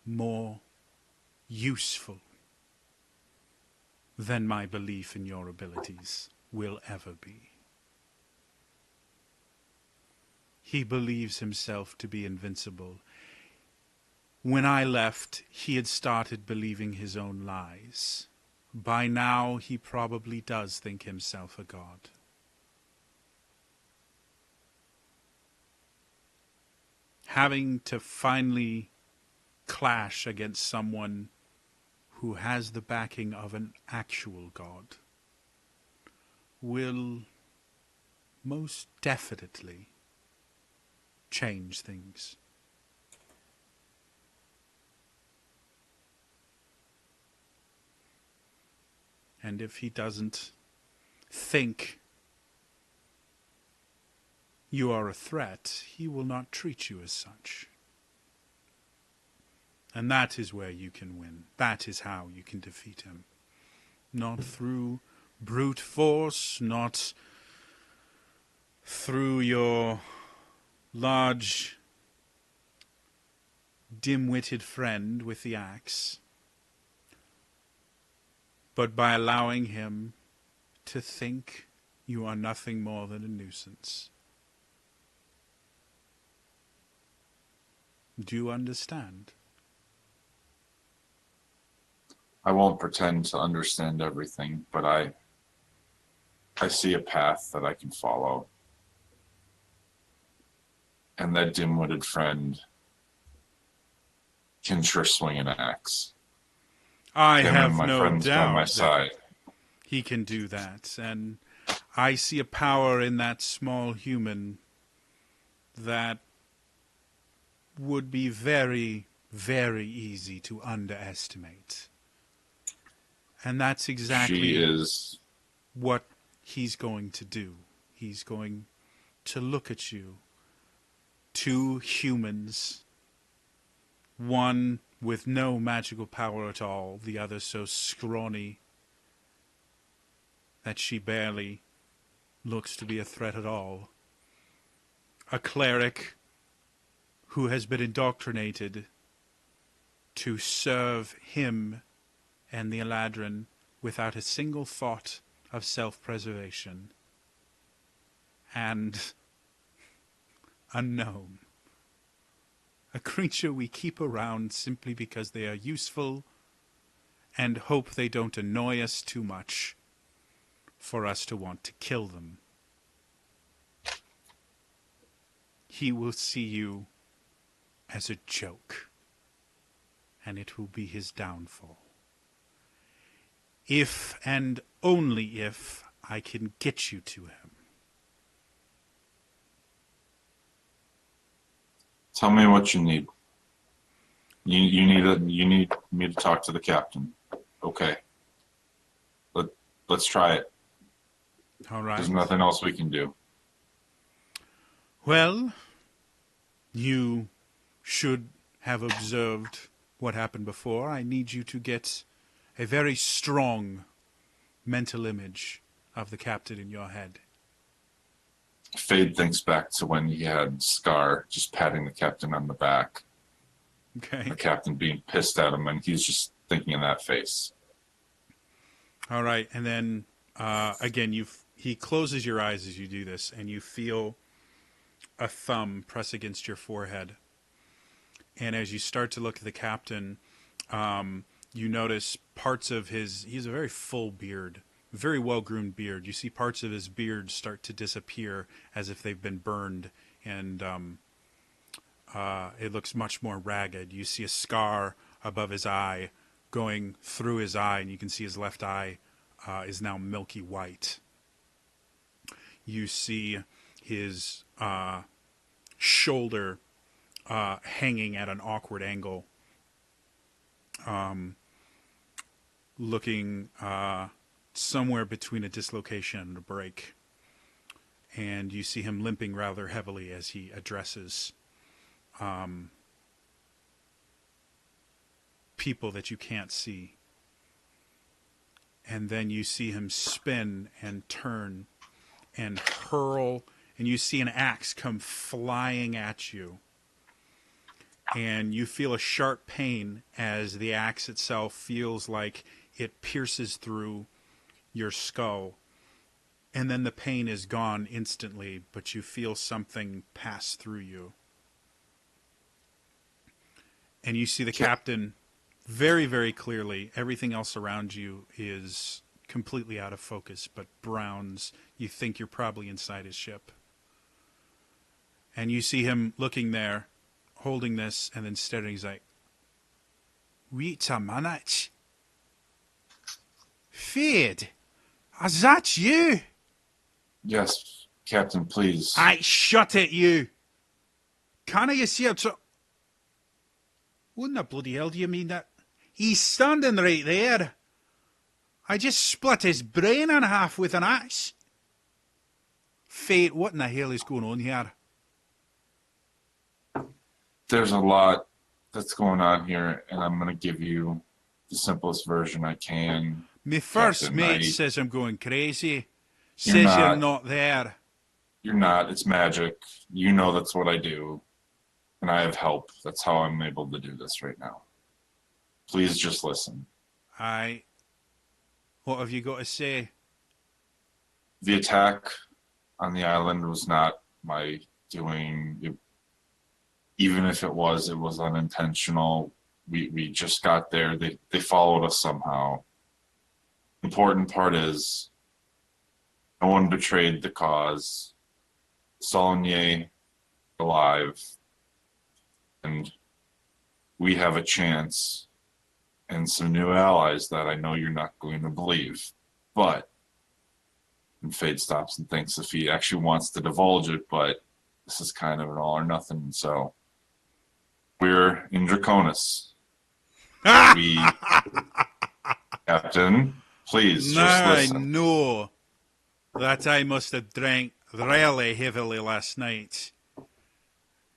more useful than my belief in your abilities will ever be. He believes himself to be invincible. When I left, he had started believing his own lies. By now, he probably does think himself a god. Having to finally clash against someone who has the backing of an actual god will most definitely change things. And if he doesn't think you are a threat, he will not treat you as such. And that is where you can win. That is how you can defeat him. Not through brute force, not through your large, dim-witted friend with the axe, but by allowing him to think you are nothing more than a nuisance. Do you understand? I won't pretend to understand everything, but I see a path that I can follow. And that dim-witted friend can sure swing an axe. I Him have and my no friends by my doubt that side. he can do that. And I see a power in that small human that would be very, very easy to underestimate. And that's exactly She is what he's going to do. He's going to look at you. Two humans, one with no magical power at all, the other so scrawny that she barely looks to be a threat at all. A cleric who has been indoctrinated to serve him and the Eladrin without a single thought of self-preservation. And a gnome. A creature we keep around simply because they are useful and hope they don't annoy us too much for us to want to kill them. He will see you as a joke. and it will be his downfall. If and only if I can get you to him. Tell me what you need. You need me to talk to the captain. Okay. Let's try it. All right. There's nothing else we can do. Well, you should have observed what happened before. I need you to get a very strong mental image of the captain in your head. Fade thinks back to when he had Scar just patting the captain on the back. Okay. The captain being pissed at him, and he's just thinking in that face. All right. And then, again, he closes your eyes as you do this, and you feel a thumb press against your forehead. And as you start to look at the captain, you notice parts of he has a very full beard, very well-groomed beard. You see parts of his beard start to disappear as if they've been burned, and it looks much more ragged. You see a scar above his eye going through his eye, and you can see his left eye is now milky white. You see his shoulder hanging at an awkward angle, looking somewhere between a dislocation and a break. And you see him limping rather heavily as he addresses people that you can't see. And then you see him spin and turn and hurl, and you see an axe come flying at you. And you feel a sharp pain as the axe itself feels like it pierces through your skull. And then the pain is gone instantly, but you feel something pass through you. And you see the captain very, very clearly. Everything else around you is completely out of focus, but Brown's, you think you're probably inside his ship. And you see him looking there, holding this, and then staring. He's like, "Wait a minute. Fade, is that you?" Yes, Captain, please. "Aye, shut it, you. Can't you see him? What in the bloody hell do you mean that? He's standing right there. I just split his brain in half with an axe. Fate, what in the hell is going on here?" There's a lot that's going on here, and I'm going to give you the simplest version I can. My first Captain, mate says I'm going crazy. You're Says not. you're not there. You're not. It's magic. You know that's what I do. And I have help. That's how I'm able to do this right now. Please just listen. Aye. What have you got to say? The attack on the island was not my doing. Even if it was unintentional. We just got there. They followed us somehow. Important part is no one betrayed the cause. Saulnier alive. And we have a chance and some new allies that I know you're not going to believe. But, and Fade stops and thinks if he actually wants to divulge it, but this is kind of an all or nothing. So, we're in Draconis. Captain, please, just Now I listen. know that I must have drank really heavily last night.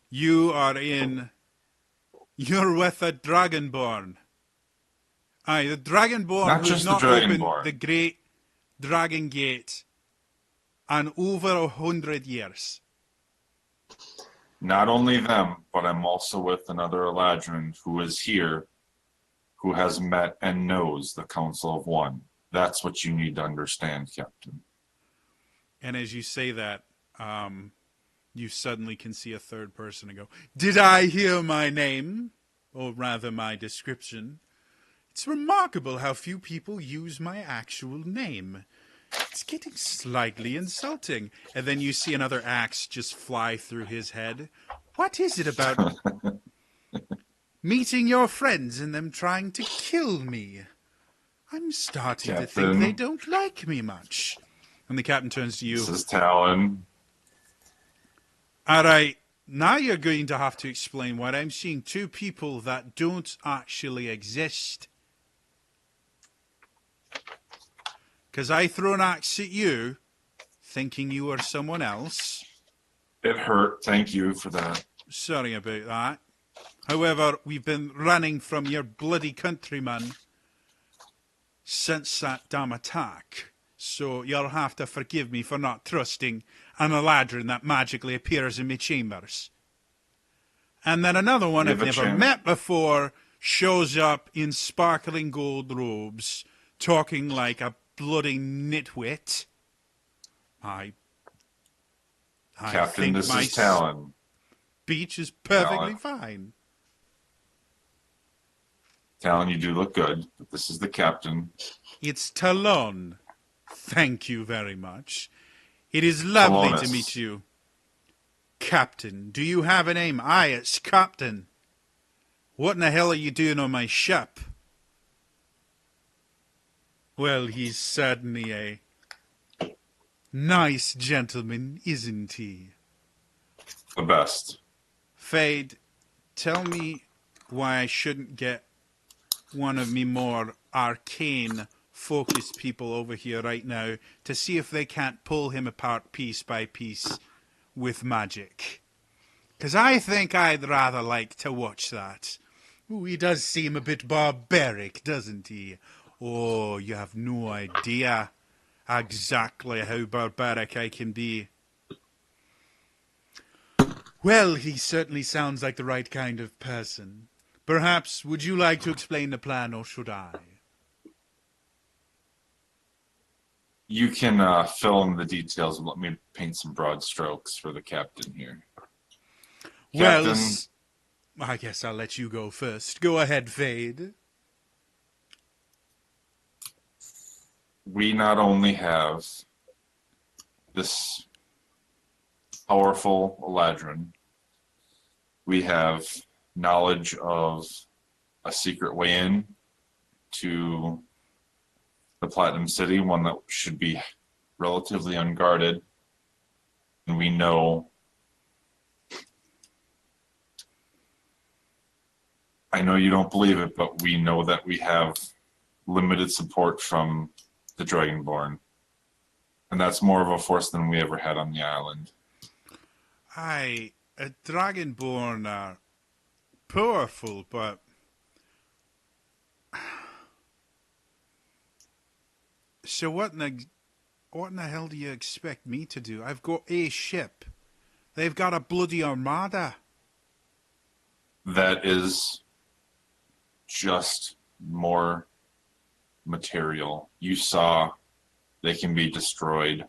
You're with the Dragonborn. Aye, the Dragonborn Not who's just the not opened Dragonborn. the Great Dragon Gate in over 100 years. Not only them, but I'm also with another Eladrin who is here, who has met and knows the Council of One. That's what you need to understand, Captain. And as you say that, you suddenly can see a third person and go, "Did I hear my name? Or rather my description? It's remarkable how few people use my actual name. It's getting slightly insulting." And then you see another axe just fly through his head. "What is it about meeting your friends and them trying to kill me. I'm starting to think Captain. they don't like me much. And the captain turns to you. This is Talon. All right, now you're going to have to explain why I'm seeing two people that don't actually exist. Because I threw an axe at you, thinking you were someone else. It hurt. Thank you for that. Sorry about that. However, we've been running from your bloody countrymen since that damn attack. So you'll have to forgive me for not trusting an Eladrin that magically appears in my chambers. And then another one I've never met before shows up in sparkling gold robes, talking like a bloody nitwit. I Captain, think this my is Talon. speech is perfectly fine. Talon, you do look good, but this is the captain. It's Talon. Thank you very much. It is lovely to meet you. Captain, do you have a name? Aye, it's Captain. What in the hell are you doing on my ship? Well, he's certainly a nice gentleman, isn't he? The best. Fade, tell me why I shouldn't get one of me more arcane focused people over here right now to see if they can't pull him apart piece by piece with magic. 'Cause I think I'd rather like to watch that. Ooh, he does seem a bit barbaric, doesn't he? Oh, you have no idea exactly how barbaric I can be. Well, he certainly sounds like the right kind of person. Perhaps, would you like to explain the plan, or should I? You can fill in the details and let me paint some broad strokes for the captain here. Well, Captain, I guess I'll let you go first. Go ahead, Fade. we not only have this powerful Eladrin, we have knowledge of a secret way in to the Platinum City, one that should be relatively unguarded. And we know, I know you don't believe it, but we know that we have limited support from the Dragonborn. And that's more of a force than we ever had on the island. Aye, a Dragonborn are powerful, but so what in the hell do you expect me to do? I've got a ship. They've got a bloody armada. That is just more material. You saw they can be destroyed.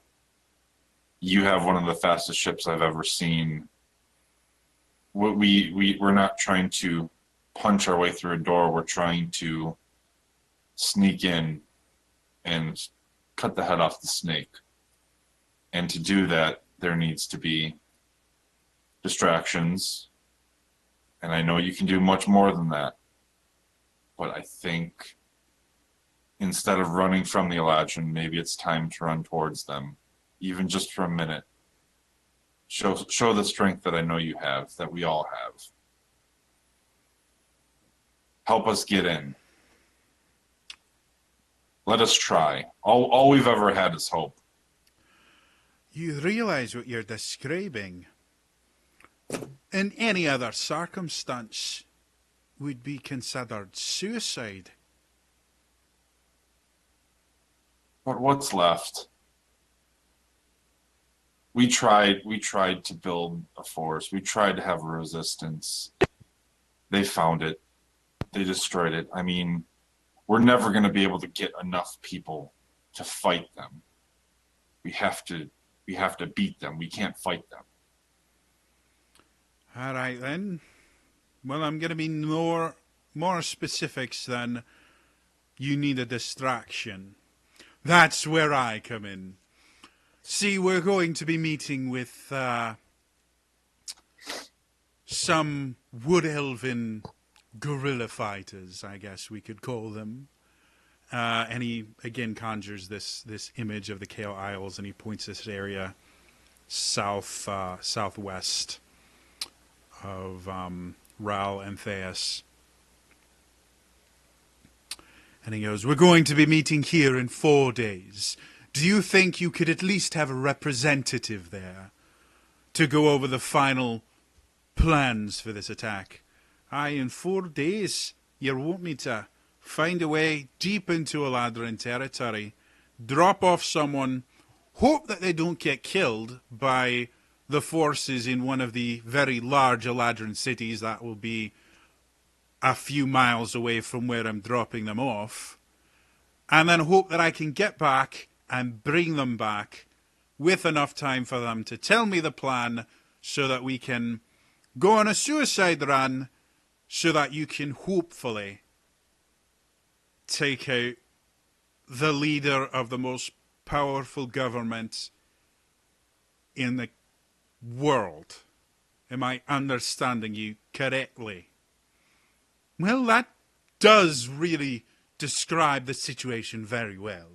You have one of the fastest ships I've ever seen. We're not trying to punch our way through a door. We're trying to sneak in and cut the head off the snake. And to do that, there needs to be distractions. And I know you can do much more than that. But I think instead of running from the Eladrin, maybe it's time to run towards them, even just for a minute. Show the strength that I know you have, that we all have. Help us get in. Let us try. All we've ever had is hope. You realize what you're describing? In any other circumstance, would be considered suicide. But what's left? We tried to build a force. We tried to have a resistance. They found it. They destroyed it. I mean, we're never going to be able to get enough people to fight them. We have to beat them. We can't fight them. All right, then. Well, I'm going to be more specifics than you need a distraction. That's where I come in. See, we're going to be meeting with some wood elven guerrilla fighters, I guess we could call them. And he again conjures this image of the Kael Isles, and he points this area southwest of Ral and Theas. And he goes, "We're going to be meeting here in 4 days. Do you think you could at least have a representative there to go over the final plans for this attack?" "Aye, in 4 days, you want me to find a way deep into Eladrin territory, drop off someone, hope that they don't get killed by the forces in one of the very large Eladrin cities that will be a few miles away from where I'm dropping them off, and then hope that I can get back and bring them back with enough time for them to tell me the plan so that we can go on a suicide run so that you can hopefully take out the leader of the most powerful government in the world. Am I understanding you correctly?" "Well, that does really describe the situation very well.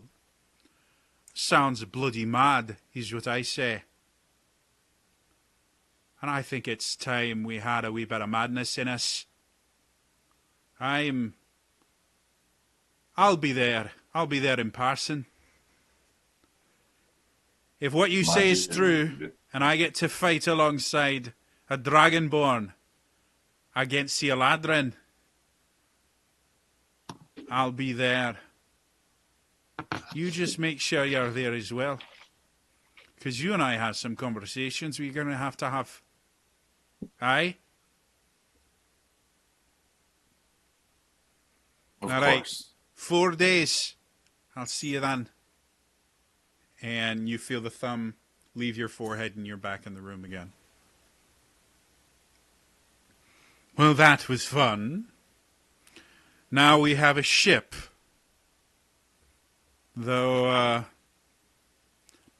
Sounds bloody mad, is what I say. And I think it's time we had a wee bit of madness in us. I'll be there. I'll be there in person. If what you say is true, and I get to fight alongside a Dragonborn against the Eladrin, I'll be there. You just make sure you're there as well. Because you and I have some conversations we're going to have. Aye? Of All right. course. 4 days. I'll see you then. And you feel the thumb leave your forehead and you're back in the room again. Well, that was fun. Now we have a ship. Though,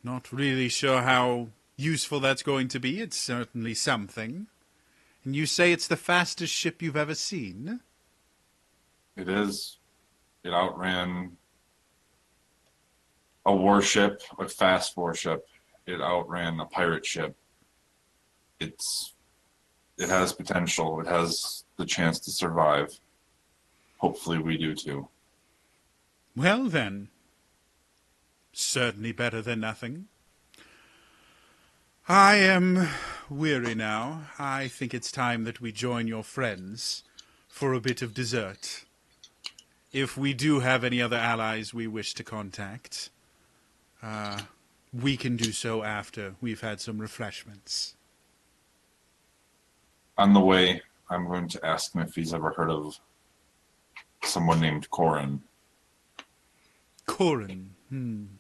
not really sure how useful that's going to be. It's certainly something. And you say it's the fastest ship you've ever seen? It is. It outran a warship, a fast warship. It outran a pirate ship. It has potential. It has the chance to survive. Hopefully we do too. Well then, certainly better than nothing. I am weary now. I think it's time that we join your friends for a bit of dessert. If we do have any other allies we wish to contact, we can do so after we've had some refreshments. On the way, I'm going to ask him if he's ever heard of someone named Corin. Corin.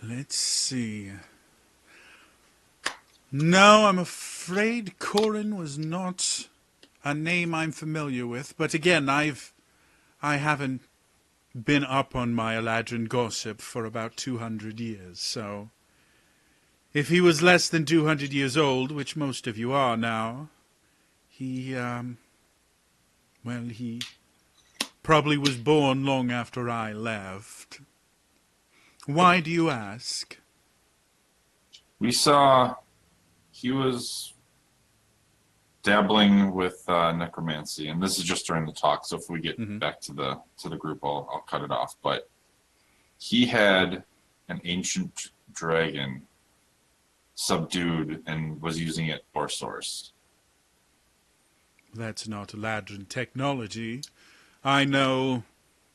Let's see. No, I'm afraid Corin was not a name I'm familiar with. But again, I haven't been up on my Eladrin gossip for about 200 years, so if he was less than 200 years old, which most of you are now, he probably was born long after I left. Why do you ask? We saw he was dabbling with necromancy, and this is just during the talk. So if we get back to the group, I'll cut it off. But he had an ancient dragon subdued and was using it for source. That's not Eladrin technology. I know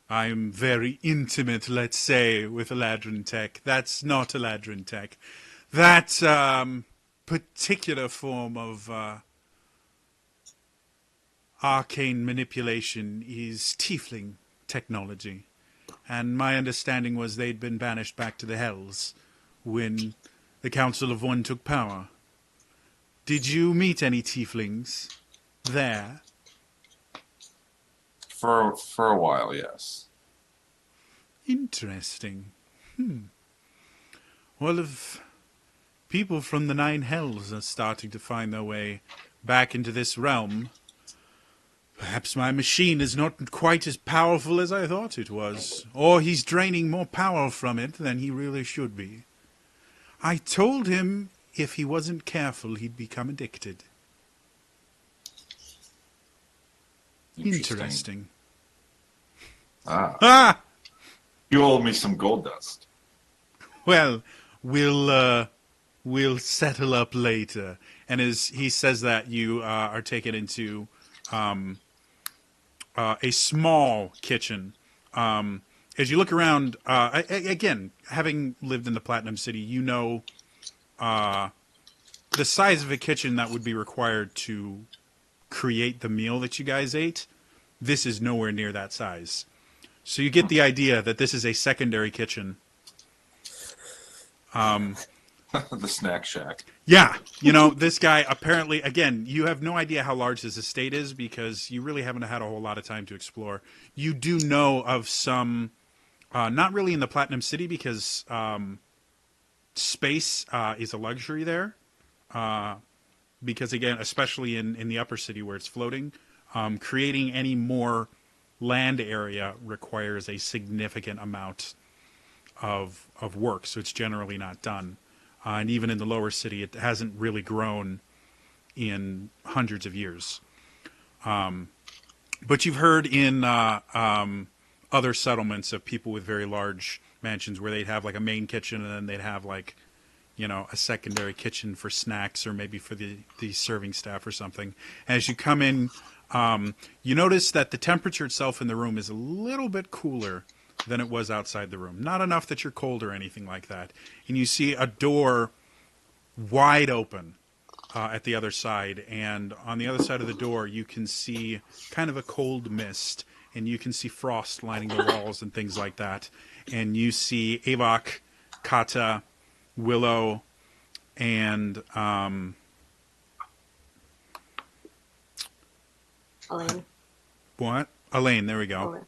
I'm very intimate, let's say, with Eladrin tech. That's not Eladrin tech. That particular form of arcane manipulation is tiefling technology. And my understanding was they'd been banished back to the Hells when the Council of One took power. Did you meet any tieflings there? For a while, yes. Interesting. Well, if people from the Nine Hells are starting to find their way back into this realm, Perhaps my machine is not quite as powerful as I thought it was, or he's draining more power from it than he really should be. I told him if he wasn't careful, he'd become addicted. Interesting. Ah, Ah! you owe me some gold dust. Well, we'll settle up later. And as he says that, you are taken into a small kitchen. As you look around, again, having lived in the Platinum City, you know the size of a kitchen that would be required to create the meal that you guys ate. This is nowhere near that size. So you get the idea that this is a secondary kitchen. The snack shack. Yeah, you know, this guy apparently, again, you have no idea how large his estate is because you really haven't had a whole lot of time to explore. You do know of some, not really in the Platinum City because space is a luxury there. Because, again, especially in the upper city where it's floating, creating any more land area requires a significant amount of work, so it's generally not done. And even in the lower city, it hasn't really grown in hundreds of years. But you've heard in other settlements of people with very large mansions where they'd have like a main kitchen and then they'd have like, you know, a secondary kitchen for snacks or maybe for the serving staff or something. As you come in, you notice that the temperature itself in the room is a little bit cooler than it was outside the room. Not enough that you're cold or anything like that. And you see a door wide open at the other side. And on the other side of the door, you can see kind of a cold mist. And you can see frost lining the walls and things like that. And you see Avok, Kata, Willow, and Elaine. what? Elaine, there we go. Okay.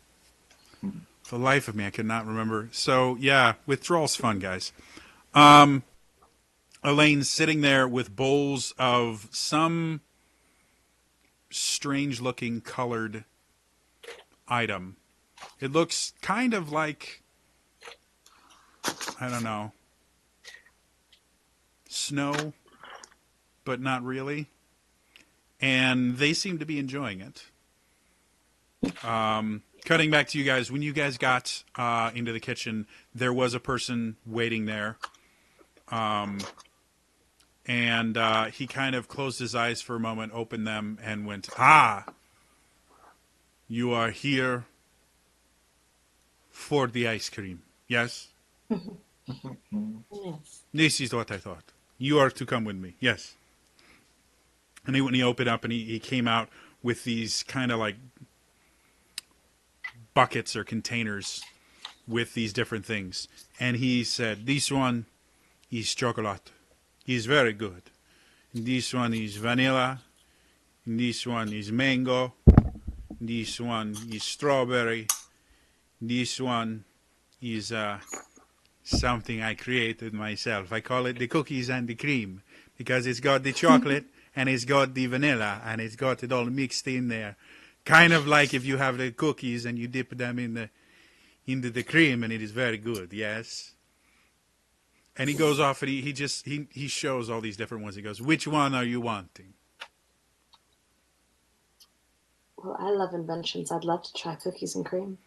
For the life of me, I could not remember. So, yeah, withdrawal's fun, guys. Elaine's sitting there with bowls of some strange-looking colored item. It looks kind of like, I don't know, snow, but not really. And they seem to be enjoying it. Cutting back to you guys, when you guys got into the kitchen, there was a person waiting there. And he kind of closed his eyes for a moment, opened them, and went, "Ah, you are here for the ice cream, yes? Yes. This is what I thought. You are to come with me, yes." And when he opened up and he came out with these kind of like buckets or containers with these different things. And he said, "This one is chocolate. It's very good. And this one is vanilla. And this one is mango. This one is strawberry. This one is something I created myself. I call it the cookies and the cream because it's got the chocolate and it's got the vanilla and it's got it all mixed in there. Kind of like if you have the cookies and you dip them into the cream, and it is very good, yes." And he goes off and he shows all these different ones. He goes, "Which one are you wanting?" Well, I love inventions. I'd love to try cookies and cream.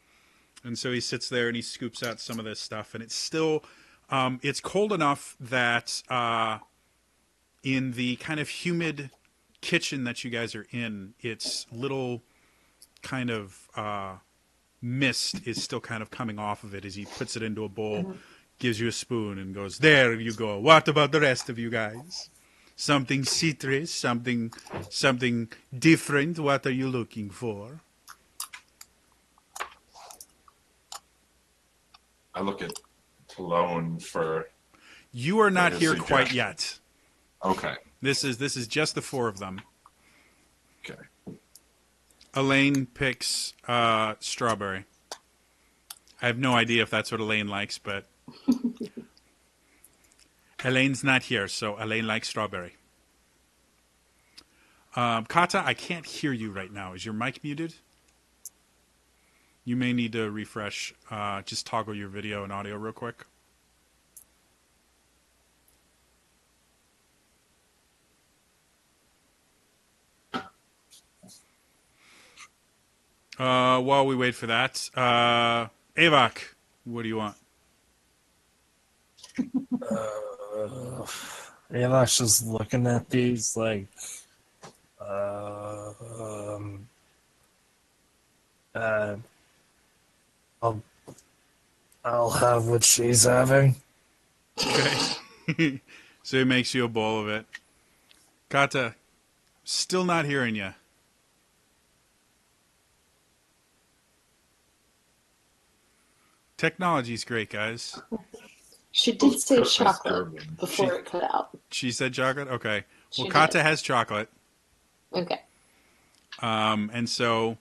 And so he sits there and he scoops out some of this stuff, and it's still, it's cold enough that in the kind of humid kitchen that you guys are in, it's little kind of mist is still kind of coming off of it as he puts it into a bowl, gives you a spoon, and goes, "There you go. What about the rest of you guys? Something citrus, something different. What are you looking for?" I look at Talone for. You are not his here quite suggestion. yet. Okay. This is just the four of them. Okay. Elaine picks strawberry. I have no idea if that's what Elaine likes, but Elaine's not here, so Elaine likes strawberry. Kata, I can't hear you right now. Is your mic muted? You may need to refresh. Just toggle your video and audio real quick. While we wait for that, Avak, what do you want? Ava's just looking at these like, I'll, I'll have what she's having. Okay. So it makes you a bowl of it. Kata, still not hearing you. Technology's great, guys. She did say Christmas chocolate Durban. before it cut out. She said chocolate? Okay. Well, She Kata did. has chocolate. Okay. And so,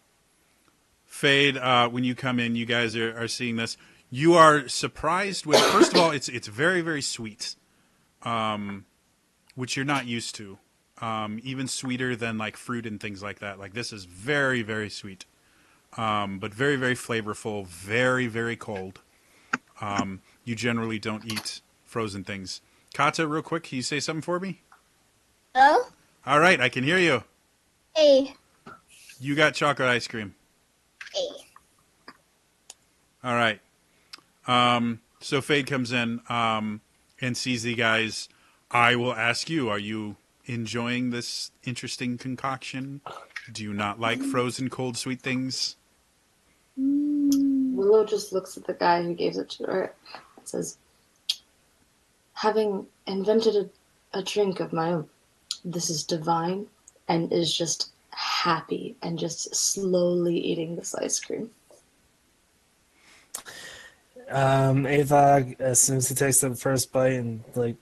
Fade, when you come in, you guys are seeing this. You are surprised with, first of all, it's very, very sweet, which you're not used to. Even sweeter than like fruit and things like that. Like this is very, very sweet, but very, very flavorful, very, very cold. You generally don't eat frozen things. Kata, real quick, can you say something for me? Hello? All right, I can hear you. Hey. You got chocolate ice cream. Hey. All right. So Fade comes in and sees the guys. I will ask you, are you enjoying this interesting concoction? Do you not like frozen cold sweet things? Willow just looks at the guy who gave it to her and says, having invented a drink of my own, this is divine, and is just happy and just slowly eating this ice cream. Ava, as soon as he takes the first bite and like,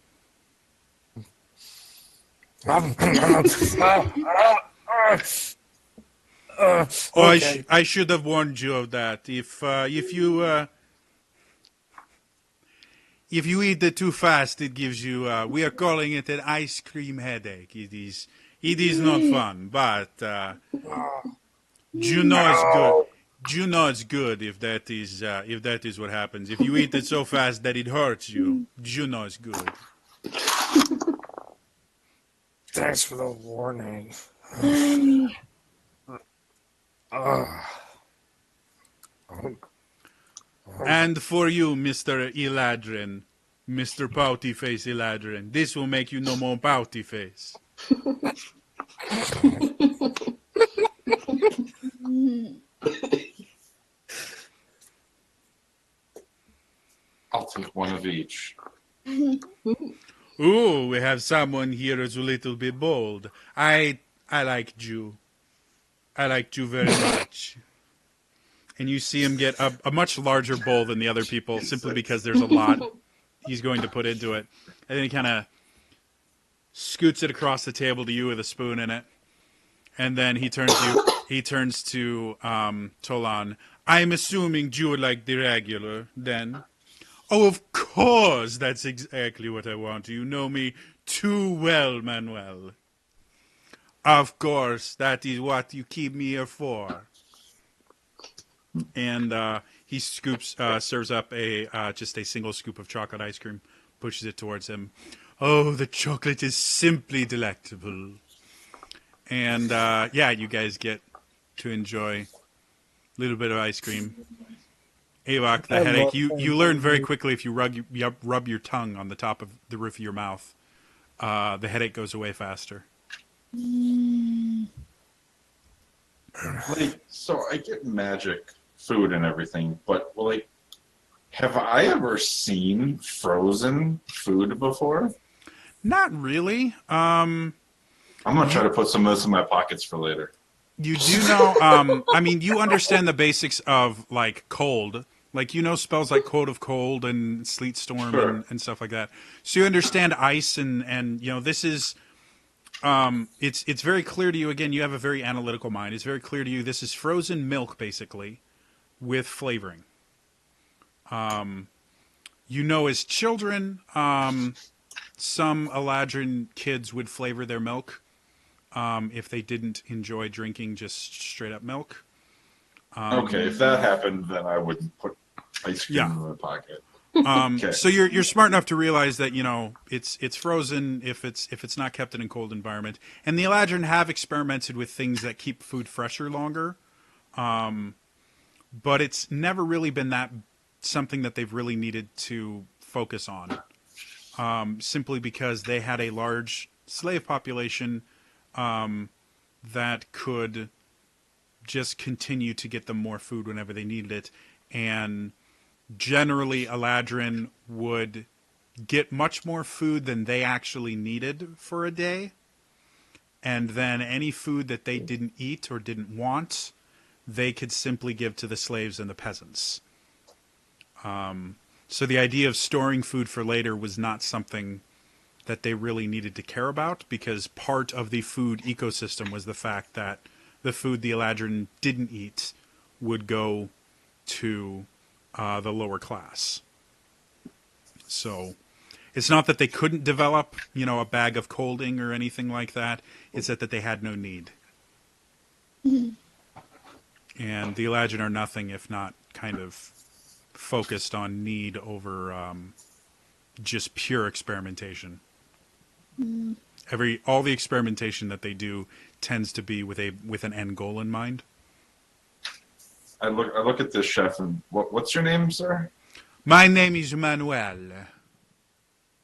Oh, okay. I should have warned you of that. If you eat it too fast, it gives you. We are calling it an ice cream headache. It is not fun, but you know it's good. You know it's good if that is what happens. If you eat it so fast that it hurts you, you know it's good. Thanks for the warning. And for you, Mr. Eladrin, Mr. Pouty Face Eladrin, this will make you no more pouty face. I'll take one of each. Ooh, we have someone here who's a little bit bold. I liked you. I liked you very much. And you see him get a much larger bowl than the other people simply because there's a lot he's going to put into it. And then he kind of scoots it across the table to you with a spoon in it. And then he turns to Tolan. I'm assuming you would like the regular, then. Oh, of course, that's exactly what I want. You know me too well, Manuel. Of course, that is what you keep me here for. And he serves up just a single scoop of chocolate ice cream, pushes it towards him. Oh, the chocolate is simply delectable. And yeah, you guys get to enjoy a little bit of ice cream. Avok, the headache. You learn very quickly if you rub your tongue on the top of the roof of your mouth, the headache goes away faster. Like, so I get magic food and everything, but like, have I ever seen frozen food before? Not really. I'm gonna try to put some of this in my pockets for later. You do know. I mean, you understand the basics of like cold. Like you know spells like Code of Cold and Sleet Storm Sure. and stuff like that. So you understand ice and you know this is. It's very clear to you. Again, you have a very analytical mind. It's very clear to you. This is frozen milk, basically, with flavoring. You know, as children, some Eladrin kids would flavor their milk if they didn't enjoy drinking just straight up milk. Okay, if that happened, then I wouldn't put ice cream Yeah. in my pocket. So you're smart enough to realize that it's frozen if it's not kept in a cold environment. And the Eladrin have experimented with things that keep food fresher longer, but it's never really been that something that they've really needed to focus on. Simply because they had a large slave population that could just continue to get them more food whenever they needed it, and generally Eladrin would get much more food than they actually needed for a day, and then any food that they didn't eat or didn't want, they could simply give to the slaves and the peasants. So the idea of storing food for later was not something that they really needed to care about, because part of the food ecosystem was the fact that the food the Eladrin didn't eat would go to the lower class. So it's not that they couldn't develop, a bag of colding or anything like that. It's that they had no need. And the Eladrin are nothing if not kind of focused on need over just pure experimentation. All the experimentation that they do tends to be with an end goal in mind. I look at this chef, and what's your name, sir? My name is Manuel.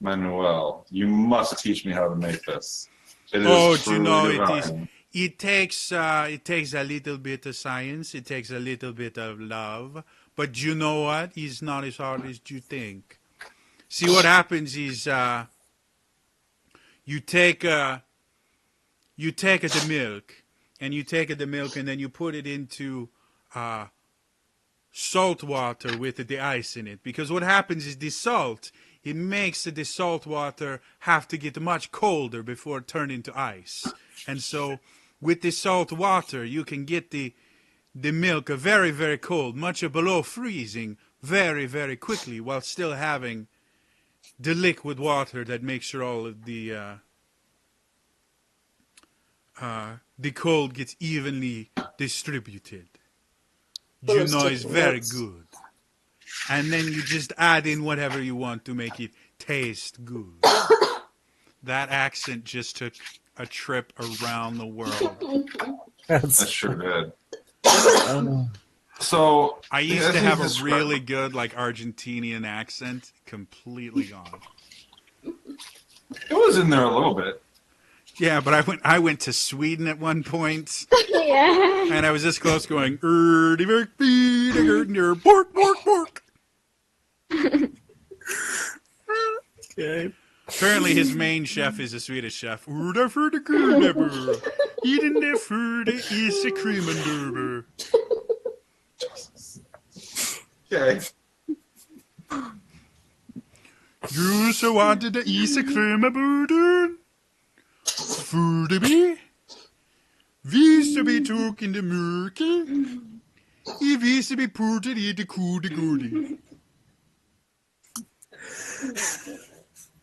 Manuel. You must teach me how to make this. It is Oh, truly it is. divine. It takes a little bit of science. It takes a little bit of love. But you know what? It's not as hard as you think. See, what happens is you take the milk, and then you put it into salt water with the ice in it. Because what happens is the salt, it makes the salt water have to get much colder before it turns into ice. And so with the salt water, you can get the milk very, very cold, much below freezing, very, very quickly, while still having the liquid water that makes sure all of the cold gets evenly distributed. It's very good. And then you just add in whatever you want to make it taste good. That accent just took a trip around the world. That sure did. So I used to have a really good Argentinian accent, completely gone. It was in there a little bit. Yeah, but I went to Sweden at one point, Yeah. and I was this close going, bork, bork, bork. Okay. Apparently his main chef is a Swedish chef. Eating the food is a cream and derber. Okay. You so wanted to eat a cream and derber? Food be? Vi ska bli tog in the mörker. Vi ska bli putted i the goody goody.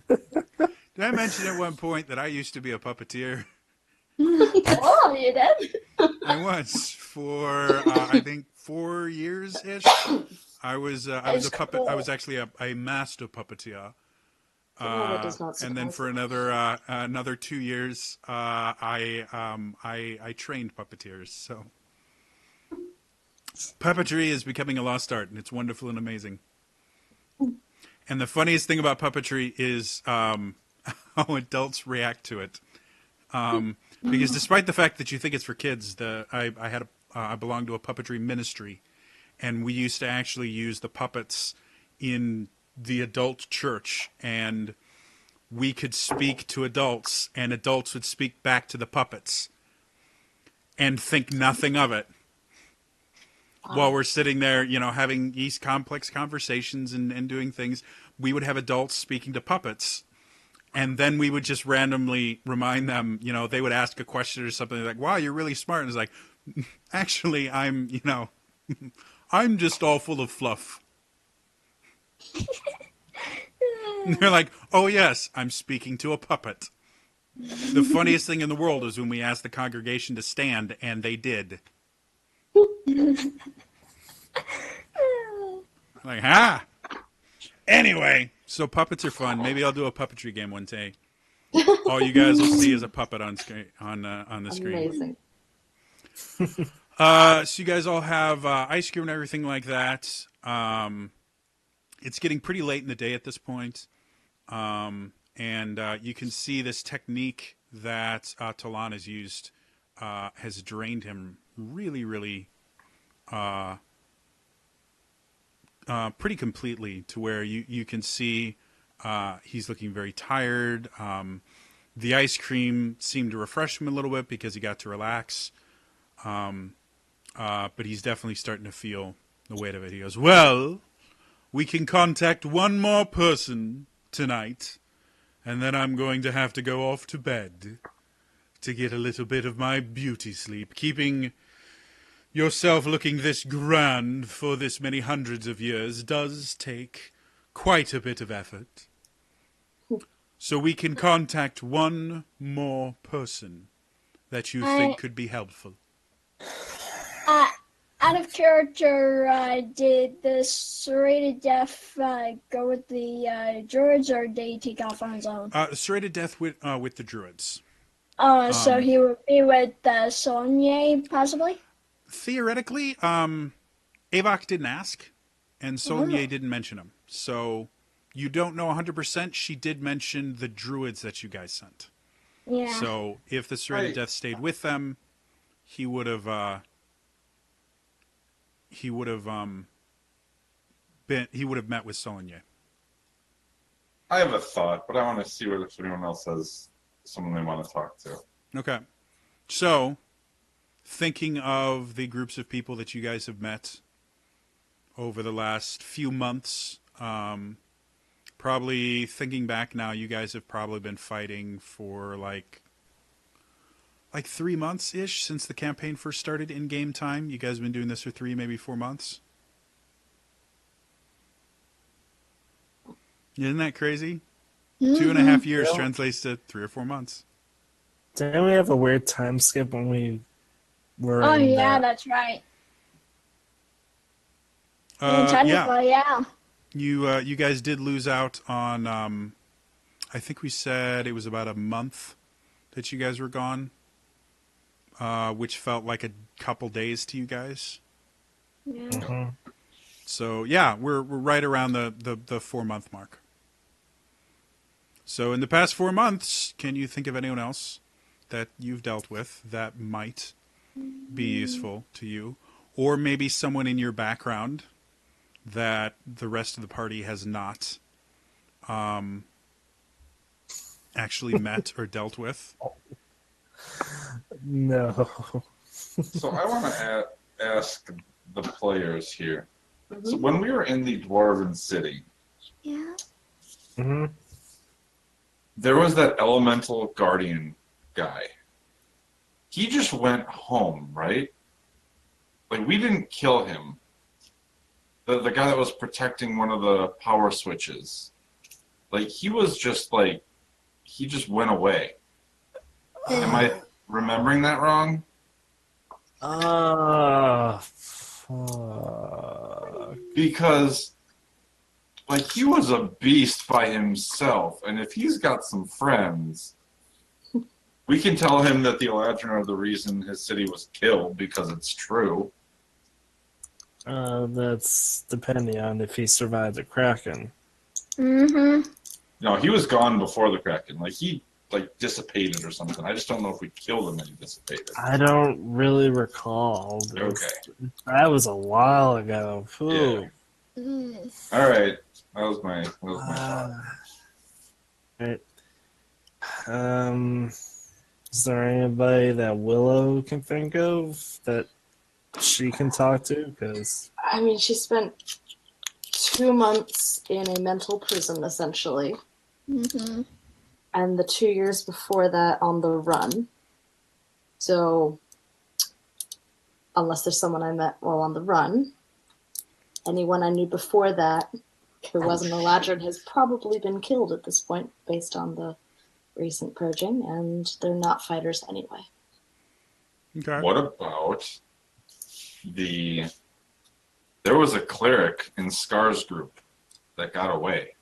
Did I mention at one point that I used to be a puppeteer? Oh, you did? I was for I think 4 years ish. I was a puppet. I was actually a master puppeteer. That does not And then surprise for another 2 years, I trained puppeteers. So puppetry is becoming a lost art, and it's wonderful and amazing. And the funniest thing about puppetry is how adults react to it. Because despite the fact that you think it's for kids, I belonged to a puppetry ministry, and we used to actually use the puppets in the adult church, and we could speak to adults, and adults would speak back to the puppets and think nothing of it. While we're sitting there, having these complex conversations and doing things, we would have adults speaking to puppets. And then we would just randomly remind them, they would ask a question or something like, wow, you're really smart. And it's like, actually, I'm just all full of fluff. And they're like, oh, yes, I'm speaking to a puppet. The funniest thing in the world is when we asked the congregation to stand, and they did. Like, ha! Anyway, so puppets are fun. Maybe I'll do a puppetry game one day. All you guys will see is a puppet on screen on the screen. Amazing. So you guys all have ice cream and everything like that. It's getting pretty late in the day at this point. And you can see this technique that Talon has used has drained him really, really pretty completely, to where you can see he's looking very tired. The ice cream seemed to refresh him a little bit because he got to relax. But he's definitely starting to feel the weight of it. He goes, well, we can contact one more person tonight, and then I'm going to have to go off to bed to get a little bit of my beauty sleep. Keeping yourself looking this grand for this many hundreds of years does take quite a bit of effort. So we can contact one more person that you think could be helpful. Out of character, did the serrated death go with the druids, or did he take off on his own? Serrated death with the druids. So he would be with Sonya, possibly? Theoretically, Avok didn't ask, and Solnier didn't mention him. So you don't know 100%. She did mention the druids that you guys sent. Yeah. So if the serrated death stayed with them, he would have met with Solnier. I have a thought, but I want to see if anyone else has someone they want to talk to. Okay. So, thinking of the groups of people that you guys have met over the last few months, probably thinking back now, you guys have probably been fighting for like 3 months-ish since the campaign first started in game time. You guys have been doing this for 3, maybe 4 months. Isn't that crazy? 2.5 years translates to 3 or 4 months. Didn't we have a weird time skip when we were Oh, in yeah, that? that's right. Technically, yeah. You guys did lose out on, I think we said it was about a month that you guys were gone, which felt like a couple days to you guys. Yeah. Mhm. So yeah, we're right around the 4-month mark. So in the past 4 months, can you think of anyone else that you've dealt with that might be useful to you? Or maybe someone in your background that the rest of the party has not actually met or dealt with? No. So I want to ask the players here. So when we were in the Dwarven City, Yeah. hmm there was that elemental guardian guy. He just went home, right? Like, we didn't kill him. The guy that was protecting one of the power switches. Like, he was just like, he just went away. Am I remembering that wrong? Fuck. Because, like, he was a beast by himself, and if he's got some friends, we can tell him that the Eladrin are the reason his city was killed, because it's true. That's depending on if he survived the Kraken. Mm-hmm. No, he was gone before the Kraken. Like, he, like, dissipated or something. I just don't know if we killed him and he dissipated. I don't really recall. Okay. That was a while ago. Yeah. All right. That was my thought. Right. Is there anybody that Willow can think of that she can talk to? Because I mean, she spent 2 months in a mental prison, essentially, Mm-hmm. and the 2 years before that on the run. So, unless there's someone I met while on the run, anyone I knew before that who wasn't a Ladrin has probably been killed at this point, based on the recent purging, and they're not fighters anyway. Okay. What about there was a cleric in Scar's group that got away.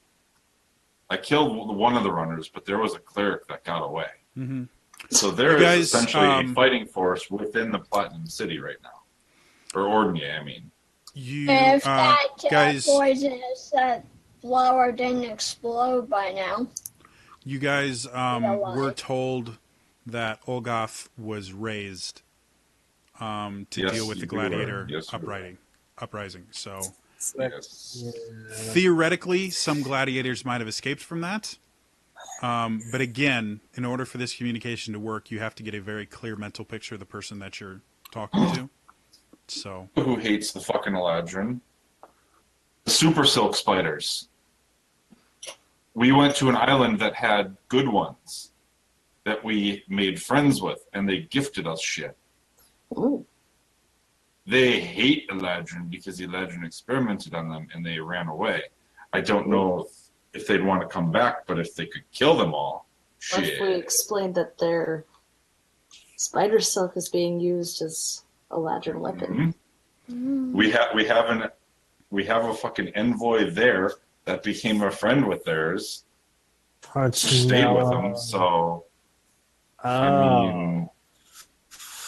I killed one of the runners, but there was a cleric that got away. Mm-hmm. So there You is guys, essentially a fighting force within the Platinum City right now. Or Ordnia, I mean. If that guys, poisonous flower didn't explode by now. you guys were told that Olgoth was raised to deal with the gladiator uprising. So theoretically, some gladiators might have escaped from that. But again, in order for this communication to work, you have to get a very clear mental picture of the person that you're talking to. So, who hates the fucking Eladrin? The super silk spiders. We went to an island that had good ones that we made friends with, and they gifted us shit. Ooh. They hate Eladrin because Eladrin experimented on them and they ran away. I don't know if they'd want to come back, but if they could kill them all, What shit. if we explained that their spider silk is being used as a Eladrin weapon? Mm-hmm. We have a fucking envoy there that became a friend with theirs. Stayed with them, so I mean,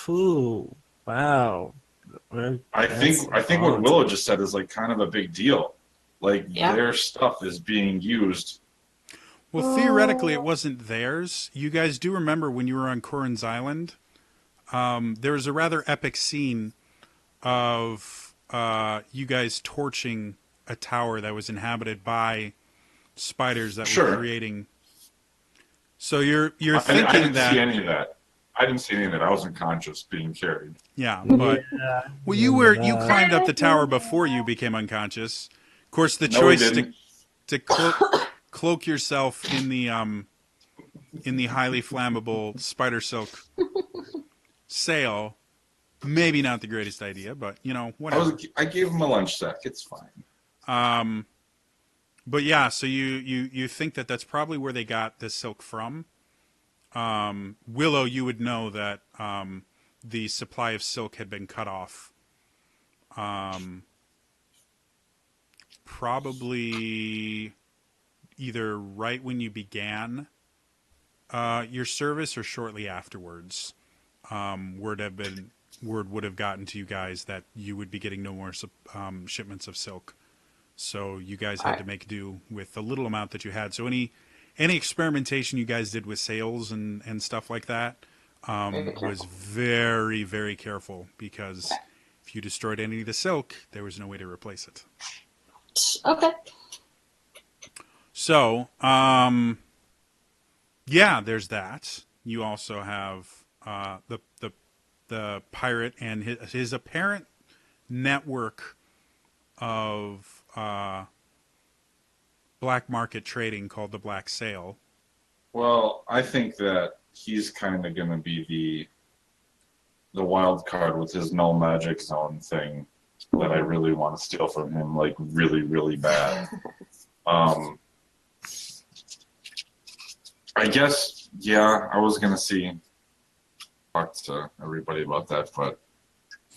Ooh, wow. I think what Willow just said is like kind of a big deal. Like their stuff is being used. well, theoretically, it wasn't theirs. You guys do remember when you were on Corin's Island? There was a rather epic scene of you guys torching a tower that was inhabited by spiders that were creating. So you're thinking I didn't that see any of that. I didn't see any of that. I was unconscious, being carried. Yeah, but well, you climbed up the tower before you became unconscious. Of course, the choice to cloak yourself in the highly flammable spider silk sail, maybe not the greatest idea, but you know, whatever. I gave him a lunch sack. It's fine. But yeah, so you think that that's probably where they got this silk from. Willow, you would know that the supply of silk had been cut off. Probably either right when you began your service or shortly afterwards. Word would have gotten to you guys that you would be getting no more shipments of silk. So you guys had to make do with the little amount that you had. So any experimentation you guys did with sails and stuff like that was very, very careful, because if you destroyed any of the silk, there was no way to replace it. Okay. So, yeah, there's that. You also have the pirate and his apparent network of black market trading called the Black Sail. Well, I think that he's kind of going to be the wild card with his null magic zone thing that I really want to steal from him, like really, really bad. I guess, yeah, I was going to talk to everybody about that, but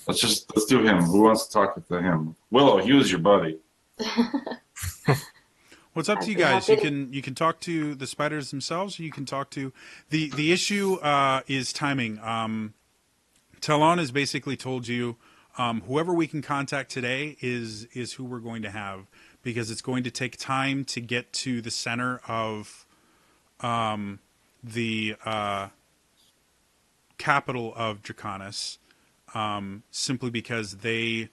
let's do him. Who wants to talk to him? Willow, he was your buddy. Well, it's up to you guys. You can talk to the spiders themselves, or you can talk to the issue is timing. Talon has basically told you whoever we can contact today is who we're going to have, because it's going to take time to get to the center of the capital of Draconis, simply because they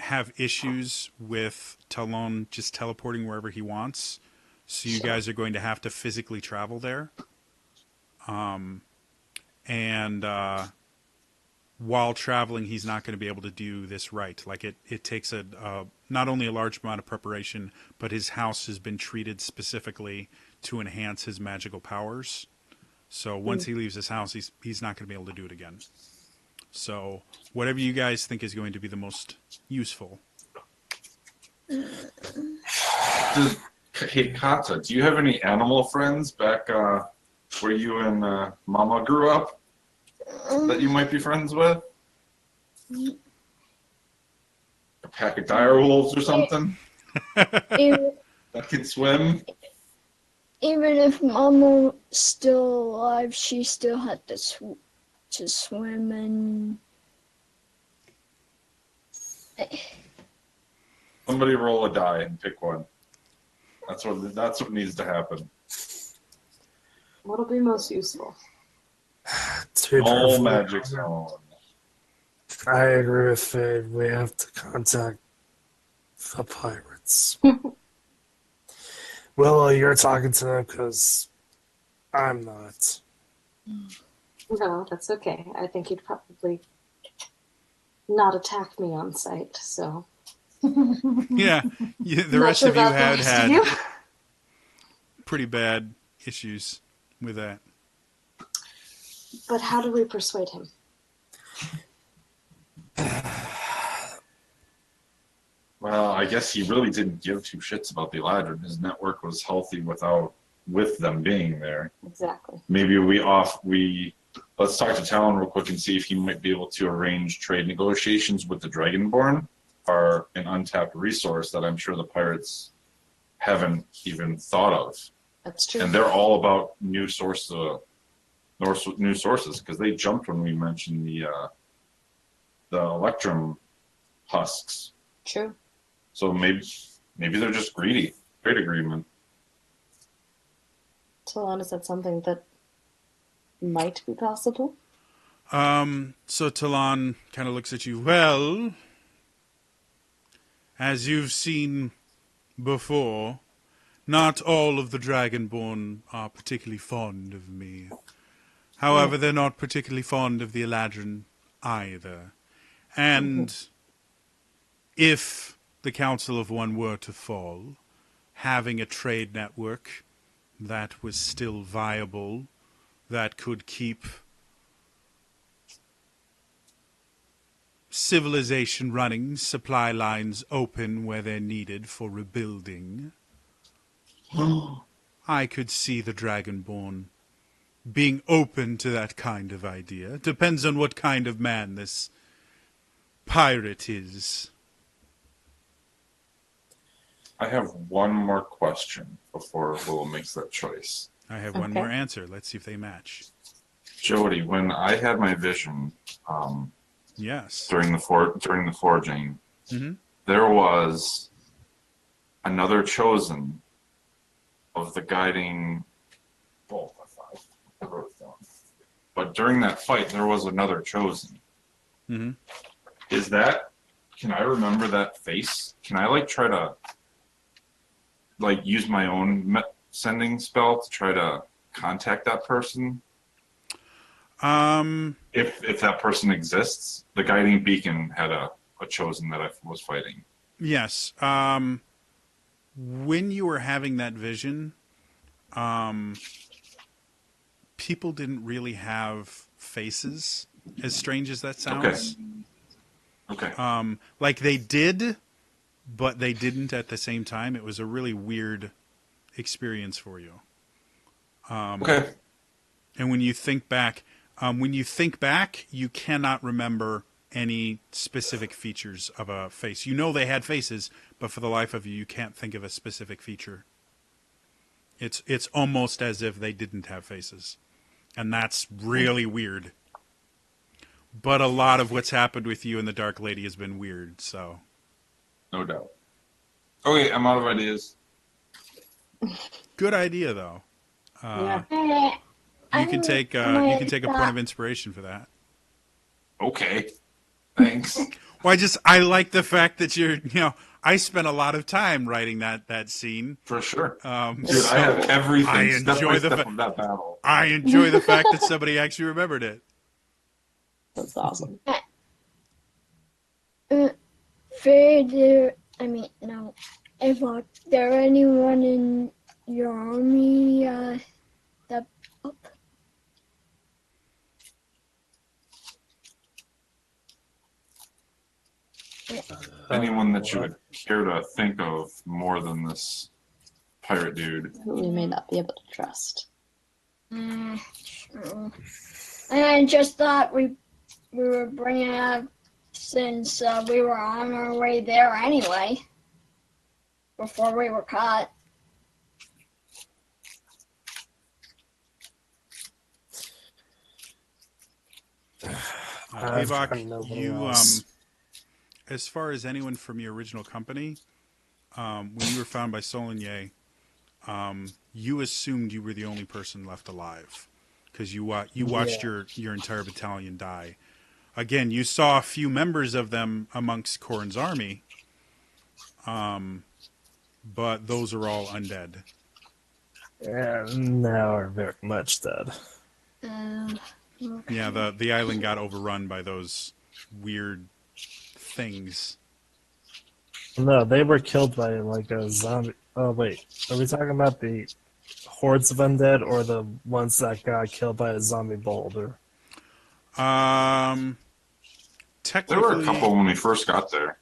have issues with Talon just teleporting wherever he wants. So you guys are going to have to physically travel there. And while traveling, he's not going to be able to do this right. Like it takes not only a large amount of preparation, but his house has been treated specifically to enhance his magical powers. So once he leaves his house, he's not going to be able to do it again. So whatever you guys think is going to be the most useful. Hey, Kata, do you have any animal friends back where you and Mama grew up that you might be friends with? A pack of dire wolves or something even, that can swim? even if Mama still alive, she still had to swim and. Somebody roll a die and pick one. That's what needs to happen. What'll be most useful? To be All perfectly magic honest, zone. I agree with Fade. We have to contact the pirates. Willow, you're talking to them because I'm not. No, that's okay. I think you'd probably not attack me on sight, so. Yeah, the Not rest sure of you about the had rest of you. pretty bad issues with that. But how do we persuade him? Well, I guess he really didn't give two shits about the Eladrin. His network was healthy with them being there. Exactly. Maybe let's talk to Talon real quick and see if he might be able to arrange trade negotiations with the Dragonborn, are an untapped resource that I'm sure the pirates haven't even thought of. That's true. And they're all about new sources because they jumped when we mentioned the Electrum husks. True. So maybe they're just greedy. Trade agreement. Talon, is that something that might be possible? So Talon kind of looks at you. Well, as you've seen before, not all of the Dragonborn are particularly fond of me. However, they're not particularly fond of the Eladrin either. And if the Council of One were to fall, having a trade network that was still viable, that could keep civilization running, supply lines open where they're needed for rebuilding, I could see the Dragonborn being open to that kind of idea. Depends on what kind of man this pirate is. I have one more question before Will makes that choice. I have one more answer. Let's see if they match. Jody, when I had my vision Yes. during the forging, Mhm. there was another chosen of the guiding bolt. I wrote it down. But during that fight, there was another chosen. Mm-hmm. Can I remember that face? Can I try to use my own sending spell to try to contact that person? If that person exists, the guiding beacon had a chosen that I was fighting. Yes. When you were having that vision, people didn't really have faces, as strange as that sounds. Okay. Like they did, but they didn't at the same time. It was a really weird experience for you. Okay. And when you think back, you cannot remember any specific features of a face. You know they had faces, but for the life of you, you can't think of a specific feature. It's almost as if they didn't have faces. And that's really weird. But a lot of what's happened with you and the Dark Lady has been weird, so. No doubt. Okay, I'm out of ideas. Good idea, though. Yeah. You can take a point of inspiration for that. Okay. Thanks. Well, I like the fact that I spent a lot of time writing that scene. For sure. Dude, I have everything. I enjoy step of that battle. I enjoy the fact that somebody actually remembered it. That's awesome. If there anyone in your army that Anyone that you would care to think of more than this pirate dude? Who we may not be able to trust. True. And I just thought we were bringing it up since we were on our way there anyway, before we were caught. I've got Avok, nobody you else. as far as anyone from your original company, when you were found by Soligny, you assumed you were the only person left alive because you watched your entire battalion die. Again, you saw a few members of them amongst Corrin's army, but those are all undead. Yeah, now are very much dead. Okay. Yeah, the island got overrun by those weird things. No, they were killed by like a zombie. Oh wait, are we talking about the hordes of undead or the ones that got killed by a zombie boulder? Um, There were a technically, couple when we first got there.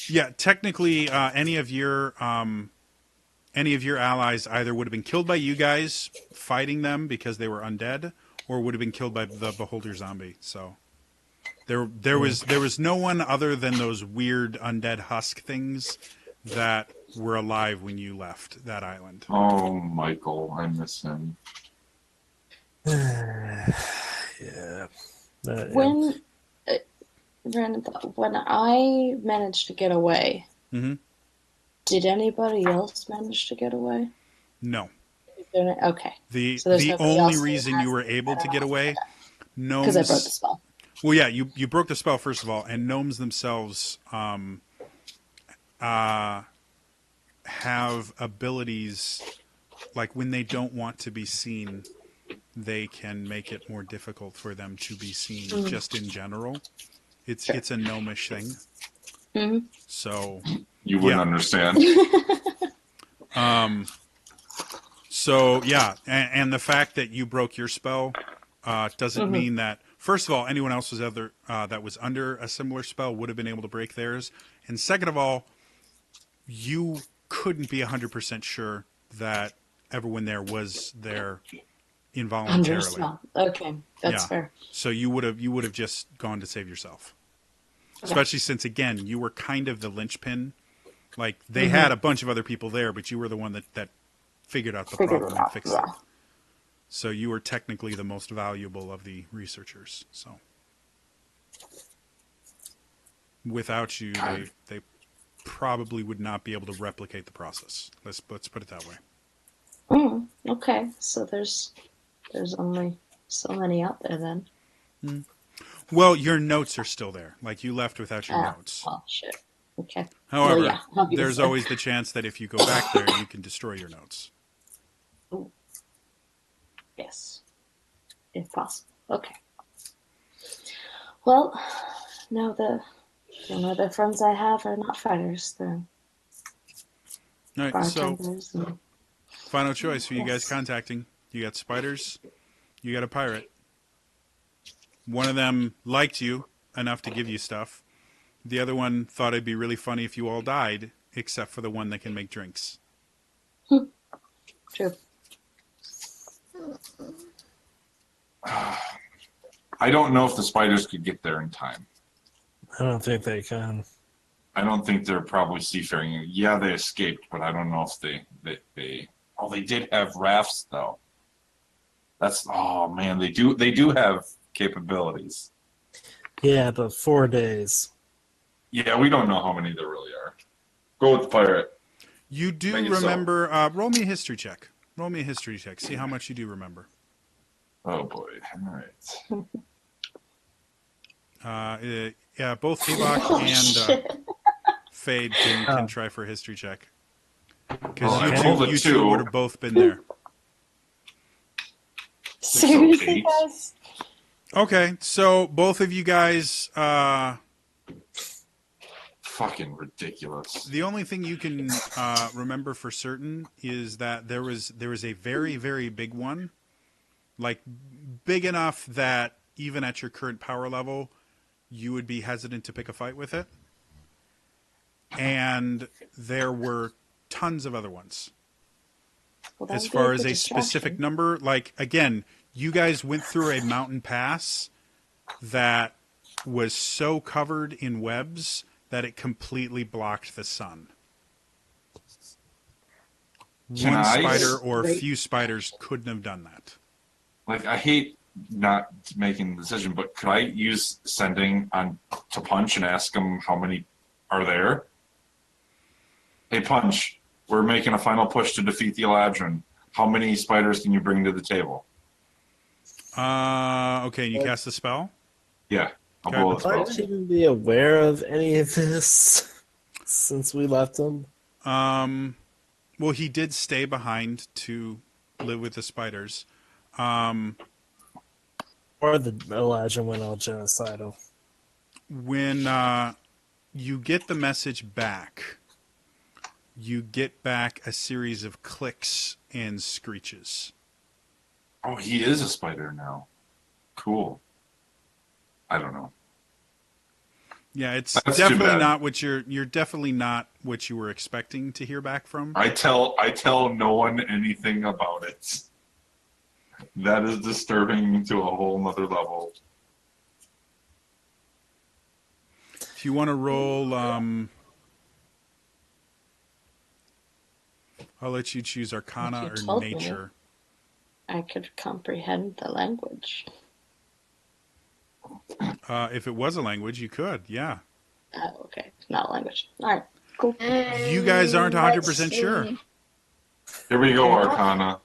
yeah, technically, any of your allies either would have been killed by you guys fighting them because they were undead, or would have been killed by the beholder zombie. So there was no one other than those weird undead husk things that were alive when you left that island. Oh, Michael, I miss him. Yeah. When Brandon, when I managed to get away, Mm-hmm. did anybody else manage to get away? No. Okay. The So there's the nobody only else who reason has you were able to get away, because I broke the gnomes. spell. Well, yeah, you broke the spell first of all, and gnomes themselves have abilities like when they don't want to be seen, they can make it more difficult for them to be seen. Just in general, it's a gnomish thing. Mm-hmm. So You wouldn't understand. So yeah, and the fact that you broke your spell doesn't mean that. First of all, anyone else was that was under a similar spell would have been able to break theirs, and second of all, you couldn't be 100% sure that everyone there was there Under involuntarily. spell. Okay, that's fair. So you would have just gone to save yourself, especially since again you were kind of the linchpin. Like they had a bunch of other people there, but you were the one that figured out the problem and fixed it. So you were technically the most valuable of the researchers. So without you, they probably would not be able to replicate the process. Let's put it that way. Okay, so there's only so many out there then. Well, your notes are still there. Like you left without your notes. Oh shit. Okay. However, well, yeah, there's always the chance that if you go back there, you can destroy your notes. Ooh. Yes. If possible. Okay. Well, now the other friends I have are not fighters. They're All right, so bartenders. And final choice for you guys Yes. contacting. You got spiders, you got a pirate. One of them liked you enough to give you stuff. The other one thought it'd be really funny if you all died, except for the one that can make drinks. True. I don't know if the spiders could get there in time. I don't think they can. I don't think they're probably seafaring. Yeah, they escaped, but I don't know if they Oh, they did have rafts though. Oh man, they do have capabilities. Yeah, but 4 days. Yeah, we don't know how many there really are. Go with the pirate. You do Make it so. remember. Roll me a history check. Roll me a history check. See how much you do remember. Oh boy. All right. Yeah, both Avok and Fade can try for a history check. Because I rolled a you two 2. would have both been there. Seriously, eight. guys? Okay, so both of you guys, Fucking ridiculous. the only thing you can remember for certain is that there was a very, very big one. Like, big enough that even at your current power level, you would be hesitant to pick a fight with it. And there were tons of other ones. Well, that As would be far a as good a specific distraction. number, like, again, you guys went through a mountain pass that was so covered in webs that it completely blocked the sun. Can One I spider or a Right. few spiders couldn't have done that. like I hate not making the decision, but could I use sending on to Punch and ask him how many are there? Hey Punch, we're making a final push to defeat the Eladrin. How many spiders can you bring to the table? Okay, and you cast the spell? Yeah, I'll Okay. blow the spell. Might even be aware of any of this since we left him. Well, he did stay behind to live with the spiders. Or the Elijah went all genocidal. When you get the message back, you get back a series of clicks and screeches. Oh, he is a spider now. Cool. I don't know. Yeah, it's That's too definitely bad. not what you're definitely not what you were expecting to hear back from. I tell no one anything about it. That is disturbing to a whole nother level. If you want to roll, I'll let you choose Arcana If you or told me. Nature. I could comprehend the language. If it was a language, you could, yeah. Okay, not a language. All right, cool. You guys aren't Let's 100% sure. see. Here we go, Yeah. Arcana.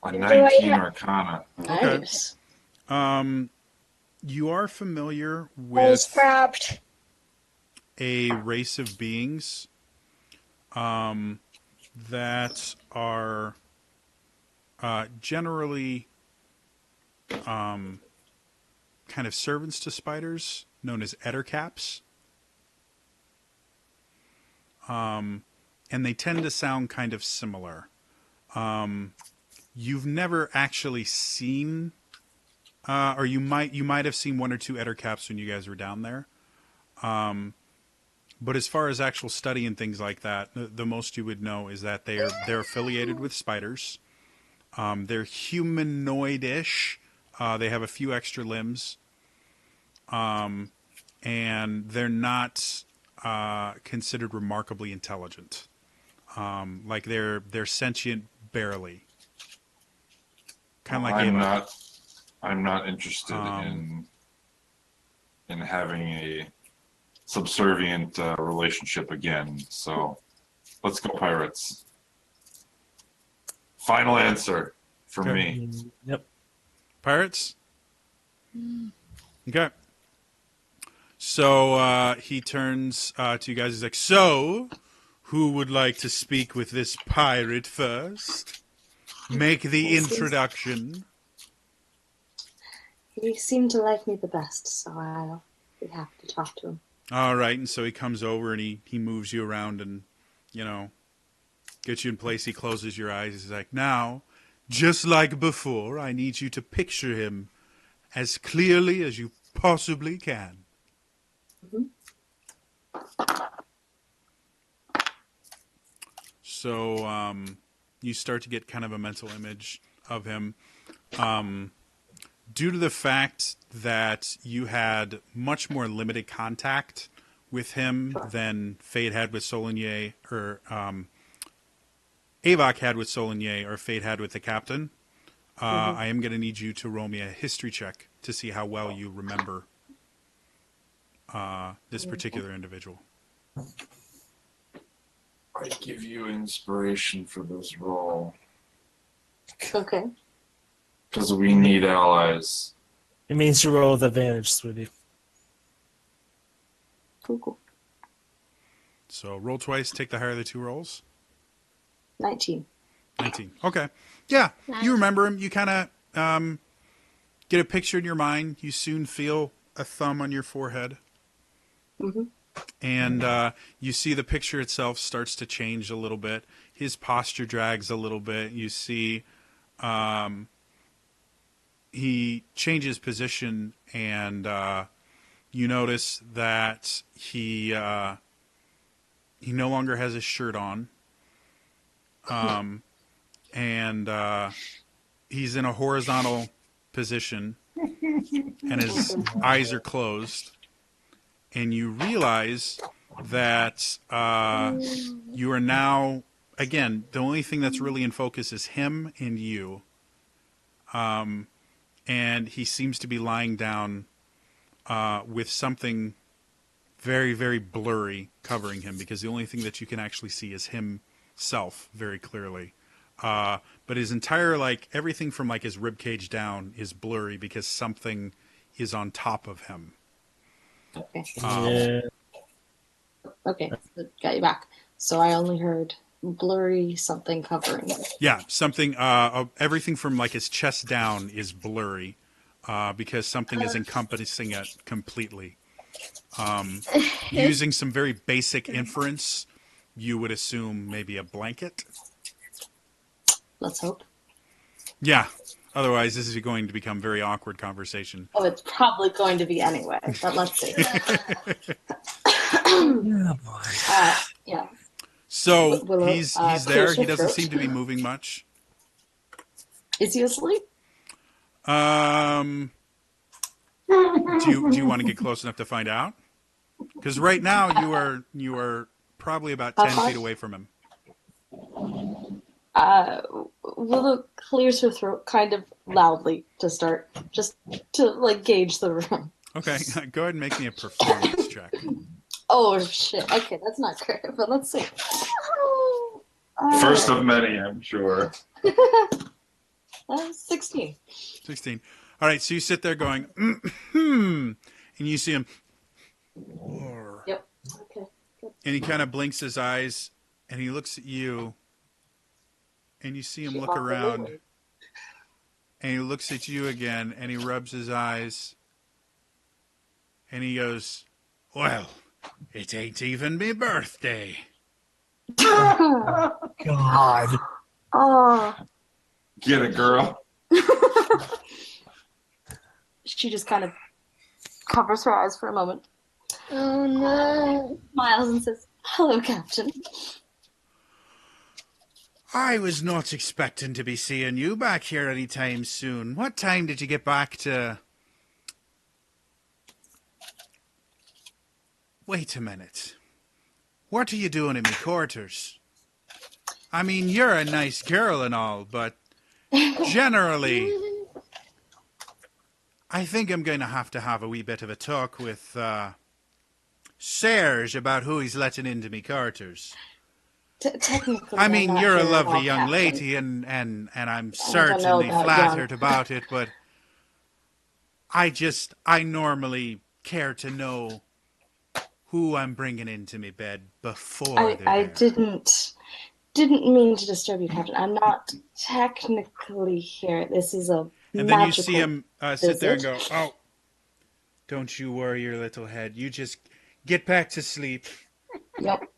A Do 19 I- Arcana. Okay. Nice. You are familiar Holes with trapped. a race of beings that are generally kind of servants to spiders, known as ettercaps. And they tend to sound kind of similar. You've never actually seen, or you might have seen one or two ettercaps when you guys were down there. But as far as actual study and things like that, the most you would know is that they're affiliated with spiders. They're humanoid-ish. They have a few extra limbs, and they're not considered remarkably intelligent. Like they're sentient barely. Kind of like Ava. I'm not interested in having a subservient relationship again. So let's go pirates. Final answer for Okay. me. Yep. Pirates? Okay. So he turns to you guys. He's like, so, who would like to speak with this pirate first? Make the introduction. He seemed to like me the best, so I'll be happy to talk to him. All right. And so he comes over and he moves you around and, gets you in place. He closes your eyes. He's like, now, just like before, I need you to picture him as clearly as you possibly can. So you start to get kind of a mental image of him. Due to the fact that you had much more limited contact with him than Fade had with Soligny, or Avok had with Soligny, or Fade had with the captain, I am going to need you to roll me a history check to see how well you remember this particular individual. I give you inspiration for this role Okay. because we need allies. It means you roll with advantage, sweetie. Cool. So roll twice, take the higher of the two rolls. 19. 19. Okay. Yeah, Nice. you remember him. You kind of get a picture in your mind. You soon feel a thumb on your forehead. Mm-hmm. And you see the picture itself starts to change a little bit. His posture drags a little bit. You see he changes position, and you notice that he no longer has his shirt on. and he's in a horizontal position, and his eyes are closed, and you realize that you are now, again, the only thing that's really in focus is him and you. And he seems to be lying down with something very, very blurry covering him, because the only thing that you can actually see is himself very clearly. But his entire, like, everything from, like, his rib cage down is blurry because something is on top of him. Okay. Yeah. Okay. Got you back. So I only heard blurry something covering it. Yeah, something, everything from, like, his chest down is blurry because something is encompassing it completely. Using some very basic inference, you would assume maybe a blanket. Let's hope. Yeah. Otherwise, this is going to become very awkward conversation. Oh, it's probably going to be anyway, but let's see. Yeah, boy. Yeah. So Willow, he's clears there. her He doesn't throat. seem to be moving much. Is he asleep? Do you want to get close enough to find out? Because right now you are probably about 10 feet away from him. Willow clears her throat kind of loudly to start, just to like gauge the room. Okay, go ahead and make me a performance check. Oh shit! Okay, that's not great, but let's see. First of many, I'm sure. 16. 16. All right, so you sit there going, and you see him, Yep. Okay. and he kind of blinks his eyes, and he looks at you, and you see him look around, and he looks at you again, and he rubs his eyes, and he goes, well, it ain't even me birthday. God. Oh. Get it, girl. She just kind of covers her eyes for a moment, Oh no. smiles, and says, "Hello, Captain." I was not expecting to be seeing you back here anytime soon. What time did you get back to... Wait a minute. What are you doing in me quarters? I mean, you're a nice girl and all, but generally, I think I'm going to have a wee bit of a talk with Serge about who he's letting into me quarters. Technically, I I'm mean, not you're a here at lovely all, young Captain. lady, and I'm know certainly about flattered young. about it, but I normally care to know who I'm bringing into me bed before they're I there. didn't mean to disturb you, Captain. I'm not technically here. This is a And then you magical see him sit there and visit. go, oh, don't you worry your little head. You just get back to sleep. Yep.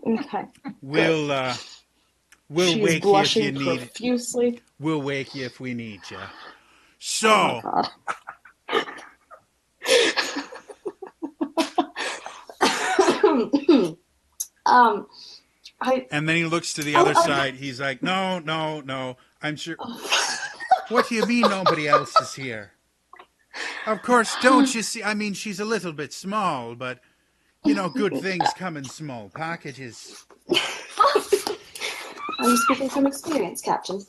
Okay. We'll She's wake you if blushing you need. profusely. We'll wake you if we need you. Oh So, my god. and then he looks to the Oh, other okay. side. He's like, no. I'm sure. What do you mean nobody else is here? Of course, don't you see? I mean, she's a little bit small, but, you know, good things come in small packages. I'm speaking from experience, Captain.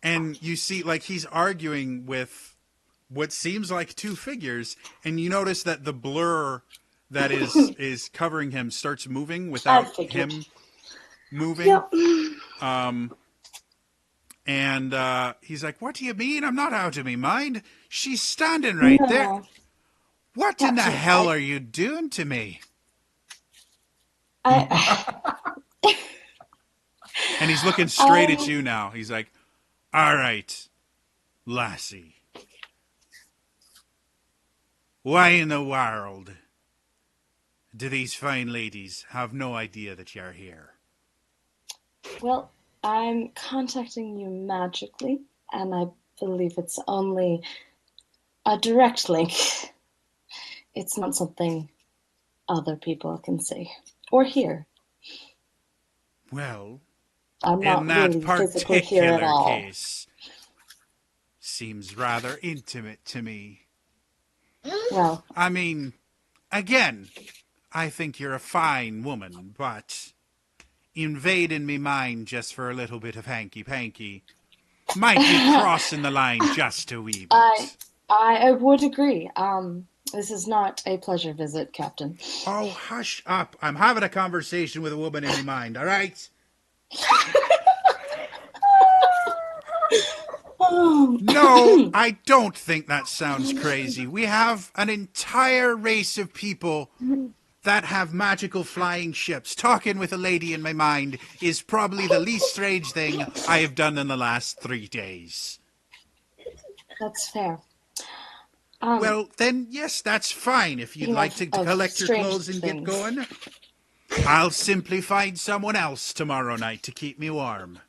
And you see, like, he's arguing with what seems like two figures, and you notice that the blur that is covering him starts moving without figured. him moving. Yep. And he's like, what do you mean? I'm not out of me mind. She's standing right there. No. What in the Captain, hell are you doing to me? I And he's looking straight at you now. He's like, all right, lassie. Why in the world do these fine ladies have no idea that you're here? Well, I'm contacting you magically, and I believe it's only a direct link. It's not something other people can see or hear. Well, I'm In not that really physically here at particular all. case, seems rather intimate to me. Well, I mean, again, I think you're a fine woman, but invading me mind just for a little bit of hanky-panky might be crossing the line just a wee I bit. I would agree. This is not a pleasure visit, Captain. Oh, hush up. I'm having a conversation with a woman in me mind, all right? No, I don't think that sounds crazy. We have an entire race of people that have magical flying ships. Talking with a lady in my mind is probably the least strange thing I have done in the last 3 days. That's fair. Well, then, yes, that's fine. If you'd Speaking like to of collect your strange clothes and get things. going, I'll simply find someone else tomorrow night to keep me warm.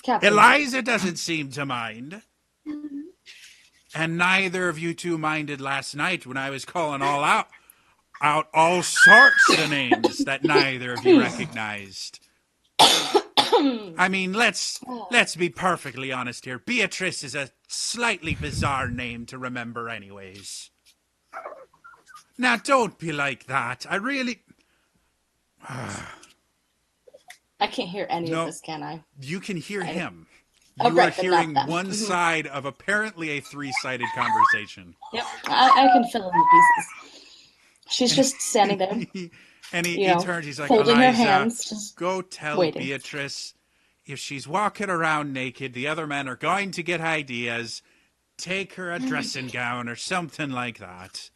Captain. Eliza doesn't seem to mind. And neither of you two minded last night when I was calling out all sorts of names that neither of you recognized. I mean, let's be perfectly honest here. Beatrice is a slightly bizarre name to remember anyways. Now, don't be like that. I really... I can't hear any No. of this, can I? You can hear him. Oh, You right, are but not hearing them. one side of apparently a three-sided conversation. Yep, I can fill in the pieces. She's just standing there, And he you know, turns, he's like, folding her Eliza, hands, just go tell waiting. Beatrice if she's walking around naked, the other men are going to get ideas. Take her a dressing gown or something like that.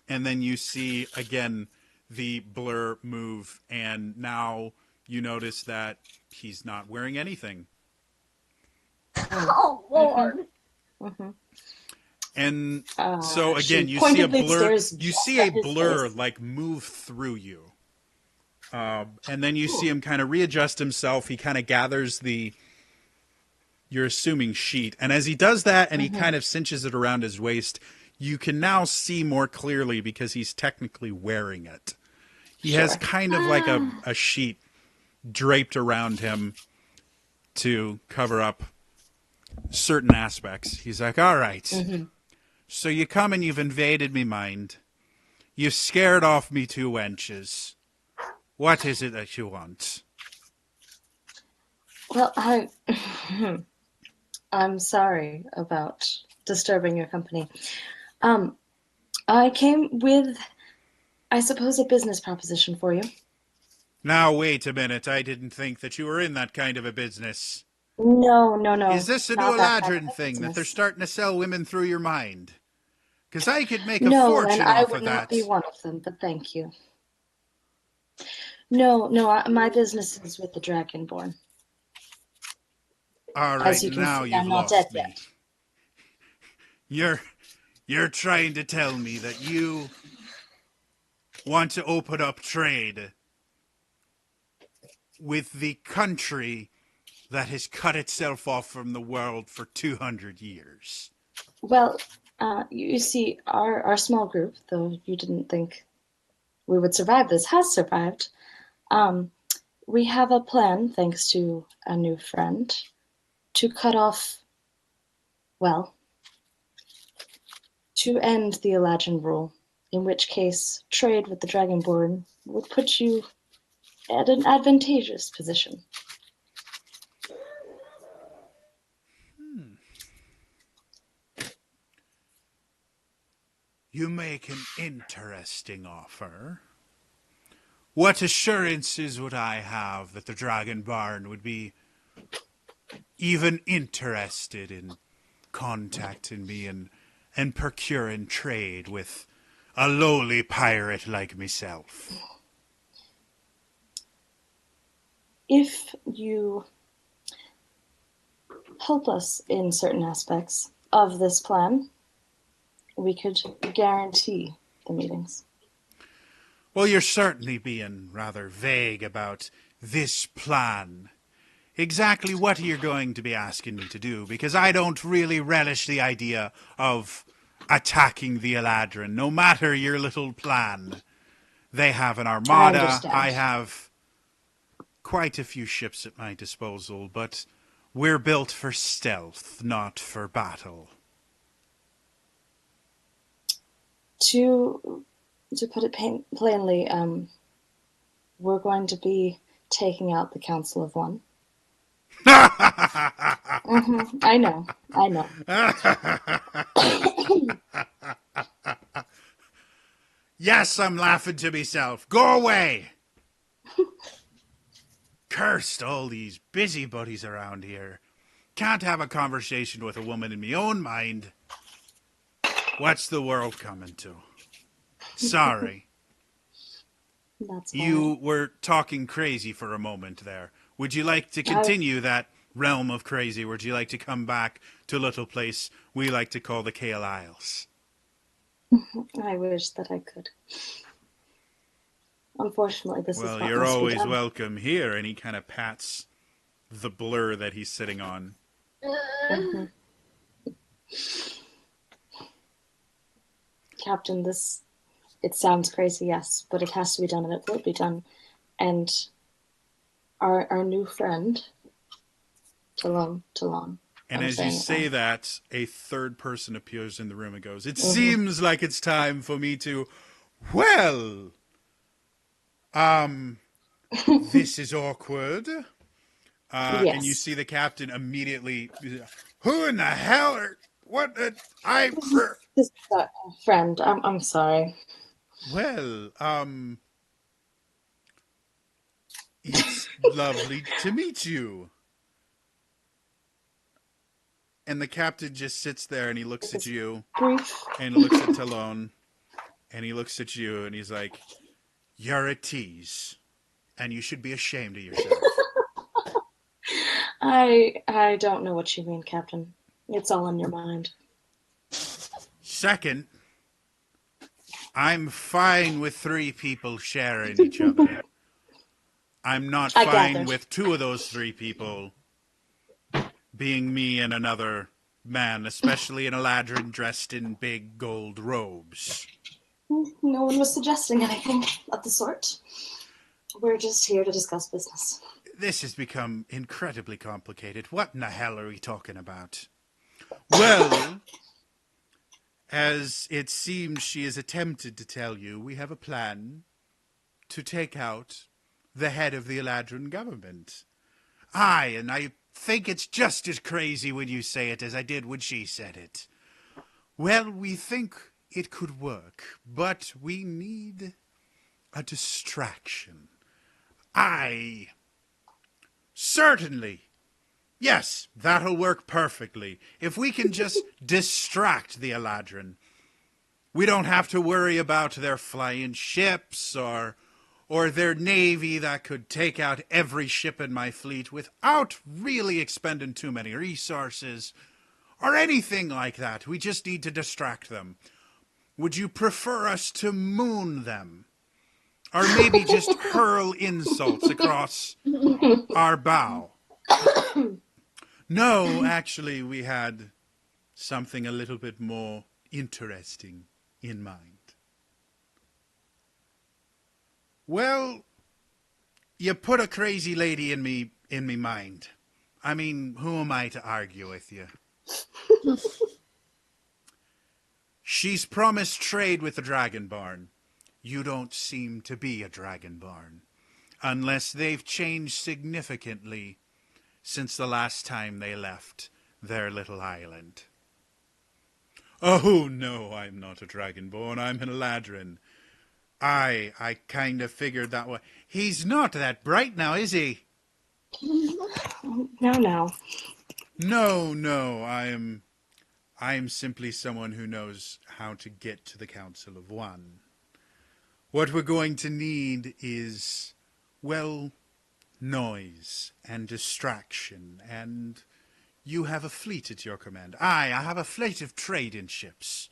And then you see, again, the blur move, and now you notice that he's not wearing anything. Oh, Lord. And so again, she you see a pointedly blur. stares You just see at a his blur face. like move through you, and then you see him kind of readjust himself. He kind of gathers the, you're assuming, sheet, and as he does that, and he kind of cinches it around his waist, you can now see more clearly because he's technically wearing it. He has kind of like a sheet draped around him to cover up certain aspects. He's like, all right. So you come and you've invaded me mind. You've scared off me 2 wenches. What is it that you want? Well, I'm sorry about disturbing your company. I came with, I suppose, a business proposition for you. Now, wait a minute. I didn't think that you were in that kind of a business. No. Is this a new not that kind Eladrin of thing that they're business. starting to sell women through your mind? Because I could make a No, and fortune I off would of not that. be one of them, but thank you. No, my business is with the Dragonborn. All right, As you can now see, you've I'm not dead lost me. yet. You're trying to tell me that you want to open up trade with the country that has cut itself off from the world for 200 years. Well, you see, our small group, though you didn't think we would survive this, has survived. We have a plan, thanks to a new friend, to cut off, well, to end the Eladrin rule, in which case trade with the Dragonborn would put you at an advantageous position. You make an interesting offer. What assurances would I have that the Dragonborn would be even interested in contacting me and procuring trade with a lowly pirate like myself? If you help us in certain aspects of this plan, we could guarantee the meetings. Well, you're certainly being rather vague about this plan. Exactly what are you going to be asking me to do? Because I don't really relish the idea of attacking the Eladrin, no matter your little plan. They have an I armada. understand. I have quite a few ships at my disposal, but we're built for stealth, not for battle. To put it plainly, we're going to be taking out the Council of One. I know. Yes, I'm laughing to myself. Go away! Cursed all these busybodies around here. Can't have a conversation with a woman in my own mind. What's the world coming to? Sorry. That's fine. You were talking crazy for a moment there. Would you like to continue that realm of crazy? Would you like to come back to a little place we like to call the Kael Isles? I wish that I could. Unfortunately, this is Well, what you're must be always done. welcome here. And he kind of pats the blur that he's sitting on. Captain, it sounds crazy, yes, but it has to be done and it will be done. And our new friend, Talon. And I'm as you saying it say wrong. that, a third person appears in the room and goes, "It seems like it's time for me to, well, this is awkward." Yes. And you see the captain immediately, "Who in the hell are, what, This friend, I'm sorry. well, it's lovely to meet you." And the captain just sits there and he looks at you Brief. and he looks at Talon and he looks at you and he's like, "You're a tease and you should be ashamed of yourself." I don't know what you mean, Captain. It's all in your mind. Second, I'm fine with 3 people sharing each other. I'm not I fine gathered. with 2 of those 3 people being me and another man, especially an Eladrin dressed in big gold robes. No one was suggesting anything of the sort. We're just here to discuss business. This has become incredibly complicated. What in the hell are we talking about? Well, as it seems she has attempted to tell you, we have a plan to take out the head of the Eladrin government. Aye, and I think it's just as crazy when you say it as I did when she said it. Well, we think it could work, but we need a distraction. Aye. Certainly. Yes, that'll work perfectly. If we can just distract the Eladrin, we don't have to worry about their flying ships or their navy that could take out every ship in my fleet without really expending too many resources or anything like that. We just need to distract them. Would you prefer us to moon them? Or maybe just hurl insults across our bow? No, actually, we had something a little bit more interesting in mind. Well, you put a crazy lady in me mind. I mean, who am I to argue with you? She's promised trade with the Dragonborn. You don't seem to be a Dragonborn, unless they've changed significantly since the last time they left their little island. Oh, no, I'm not a Dragonborn. I'm an Eladrin. I kind of figured that way. He's not that bright now, is he? No. No, I am simply someone who knows how to get to the Council of One. What we're going to need is, well, noise and distraction, and you have a fleet at your command. I have a fleet of trading ships,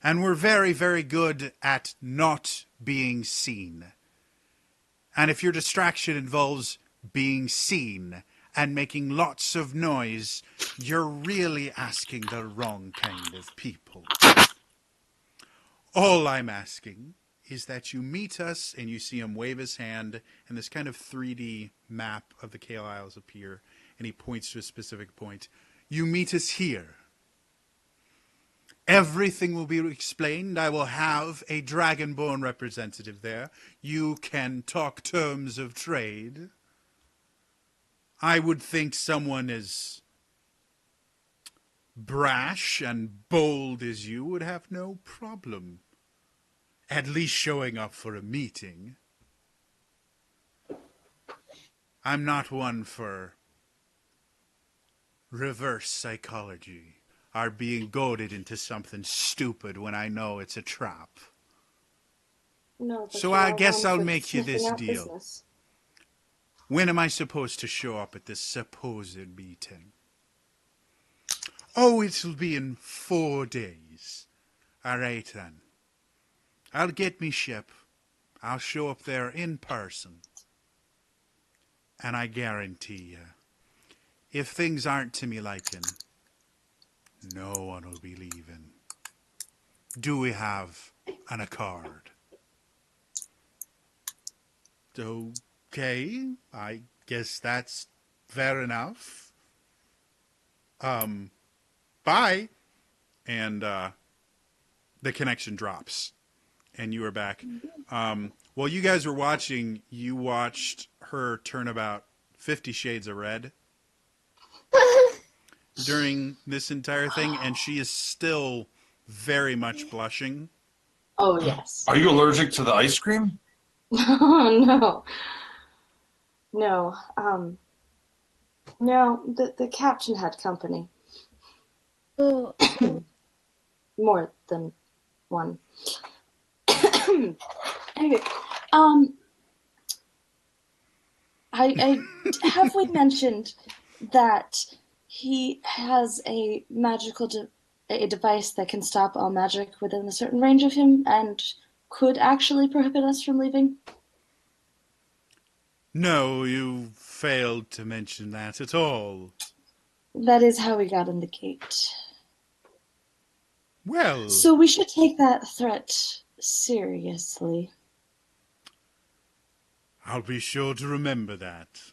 and we're very, very good at not being seen. And if your distraction involves being seen and making lots of noise, you're really asking the wrong kind of people. All I'm asking is that you meet us, and you see him wave his hand, and this kind of 3D map of the Kael Isles appear, and he points to a specific point. You meet us here. Everything will be explained. I will have a Dragonborn representative there. You can talk terms of trade. I would think someone as brash and bold as you would have no problem at least showing up for a meeting. I'm not one for reverse psychology, or being goaded into something stupid when I know it's a trap. No, but So you I are guess one I'll for make you sniffing this out deal. business. When am I supposed to show up at this supposed meeting? Oh, it'll be in 4 days. All right, then. I'll get me ship. I'll show up there in person. And I guarantee you, if things aren't to me liking, no one will be leaving. Do we have an accord? Okay, I guess that's fair enough. Bye. And the connection drops, and you are back. While you guys were watching, you watched her turn about 50 shades of red during this entire thing, and she is still very much blushing. Oh, yes. Are you allergic to the ice cream? Oh, no. No. No, the captain had company. Oh, More than one. Anyway, I have we mentioned that he has a a device that can stop all magic within a certain range of him and could actually prohibit us from leaving? No, you failed to mention that at all. That is how we got in the gate. Well, So we should take that threat seriously. I'll be sure to remember that.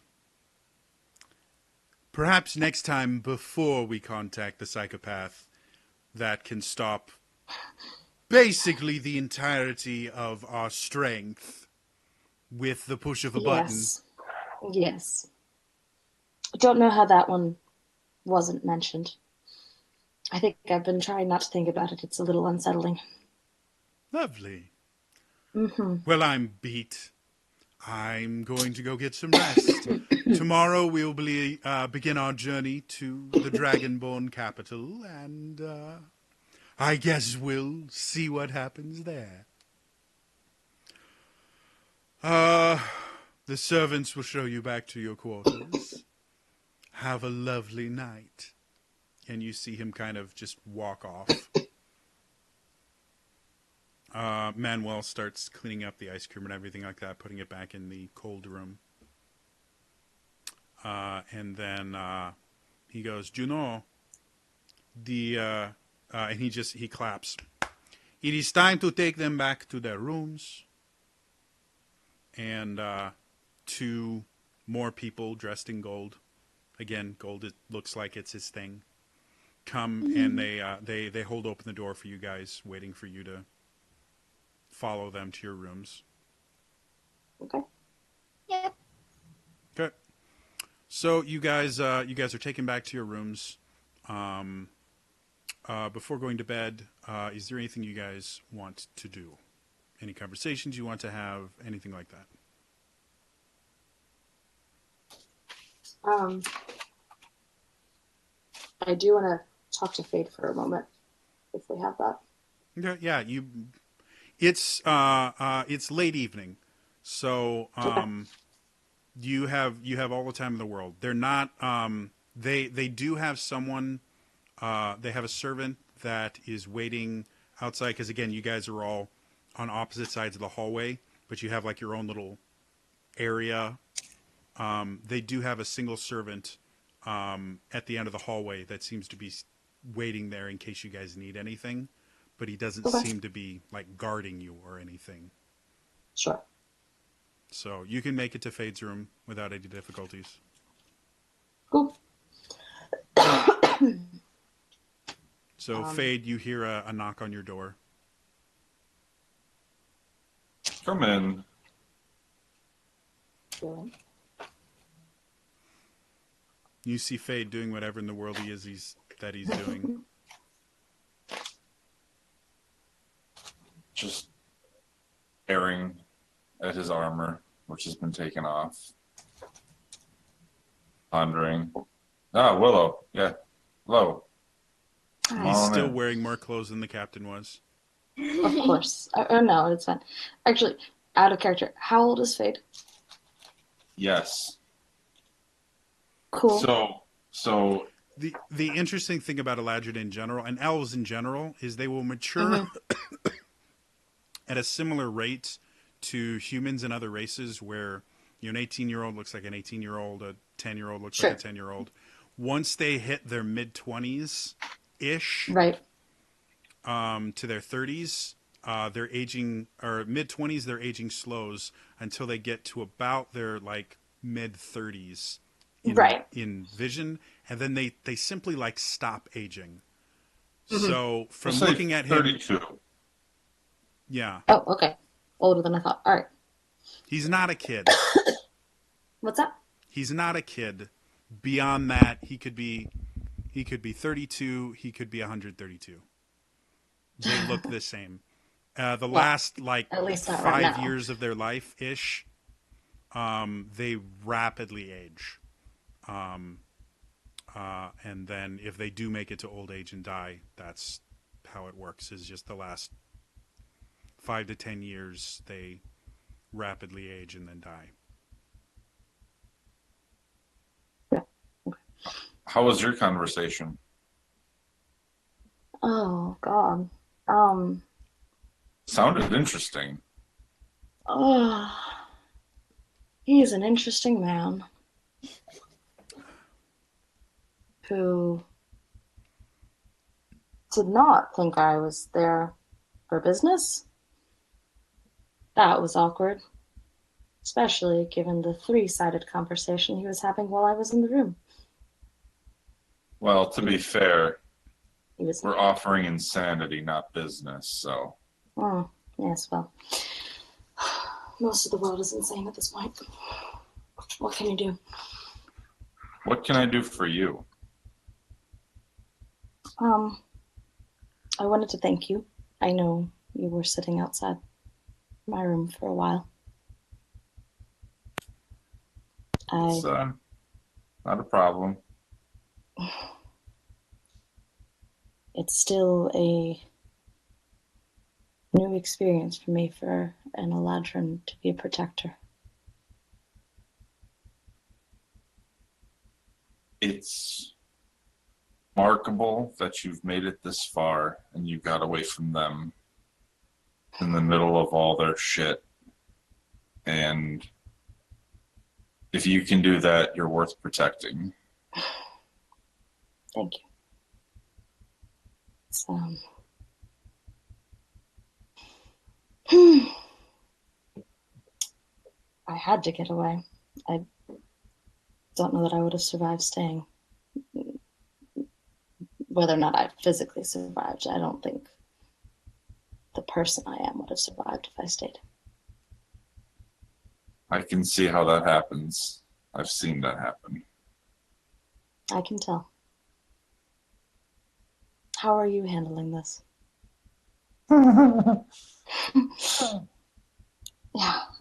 Perhaps next time, before we contact the psychopath that can stop basically the entirety of our strength with the push of a button. Yes. I don't know how that one wasn't mentioned. I think I've been trying not to think about it. It's a little unsettling. Lovely. Mm-hmm. Well, I'm beat. I'm going to go get some rest. Tomorrow we'll begin our journey to the Dragonborn capital, and I guess we'll see what happens there. The servants will show you back to your quarters. Have a lovely night. And you see him kind of just walk off. Manuel starts cleaning up the ice cream and everything like that, putting it back in the cold room. And then he goes, Juno, and he claps. It is time to take them back to their rooms. And 2 more people dressed in gold. Again, gold, it looks like it's his thing. Come and they hold open the door for you guys, waiting for you to follow them to your rooms. Okay. yep. Okay. So you guys are taken back to your rooms. Before going to bed, is there anything you guys want to do? Any conversations you want to have? Anything like that? I do want to talk to Fade for a moment, if we have that. Yeah. It's late evening, so you have all the time in the world. They're not. They do have someone. They have a servant that is waiting outside because again, you guys are all on opposite sides of the hallway, but you have like your own little area. They do have a single servant at the end of the hallway that seems to be waiting there in case you guys need anything. but he doesn't Okay. seem to be like guarding you or anything. Sure. So you can make it to Fade's room without any difficulties. Cool. So Fade, you hear a knock on your door. Come in. Really? You see Fade doing whatever in the world he's doing. Just staring at his armor, which has been taken off. Pondering. Ah, Willow. Yeah. Hello. Come He's on still in. wearing more clothes than the captain was. Of course. Oh, no, it's fine. Actually, out of character, how old is Fade? Yes. Cool. So The interesting thing about Eladrin in general, and elves in general, is they will mature at a similar rate to humans and other races where an 18-year-old looks like an 18-year-old, a 10-year-old looks Sure. like a 10-year-old. Once they hit their mid-20s-ish Right. to their 30s, they're aging, or mid-20s, they're aging slows until they get to about their like mid-30s Right. in vision, and then they simply like stop aging. Mm-hmm. So we'll from say looking at him, 32. yeah, Oh, okay. Older than I thought. All right. he's not a kid. What's that? He's not a kid. Beyond that, he could be 32. He could be 132. They look the same. The last like at least not right 5 now. years of their life ish, they rapidly age. And then if they do make it to old age and die, that's how it works. Is just the last 5 to 10 years they rapidly age and then die. How was your conversation? Oh, God. Sounded interesting. Oh, he's an interesting man who did not think I was there for business. That was awkward, especially given the three-sided conversation he was having while I was in the room. Well, to be fair, He was, we're offering insanity, not business, so. oh, yes, well, most of the world is insane at this point. What can you do? What can I do for you? I wanted to thank you. I know you were sitting outside my room for a while. It's not a problem. It's still a new experience for me for an Eladrin to be a protector. It's remarkable that you've made it this far and you got away from them in the middle of all their shit. And if you can do that, you're worth protecting. Thank you. It's, I had to get away. I don't know that I would have survived staying. Whether or not I physically survived, I don't think the person I am would have survived if I stayed. I can see how that happens. I've seen that happen. I can tell. How are you handling this? Yeah,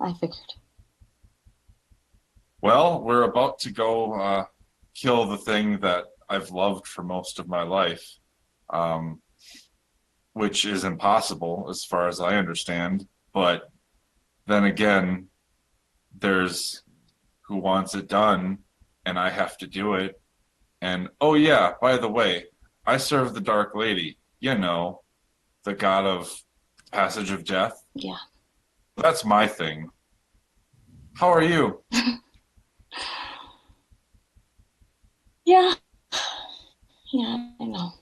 I figured. Well, we're about to go kill the thing that I've loved for most of my life, which is impossible as far as I understand. But then again, there's who wants it done, and I have to do it. And oh yeah, by the way, I serve the Dark Lady, you know, the god of passage of death. Yeah. That's my thing. How are you? Yeah. Yeah, I know.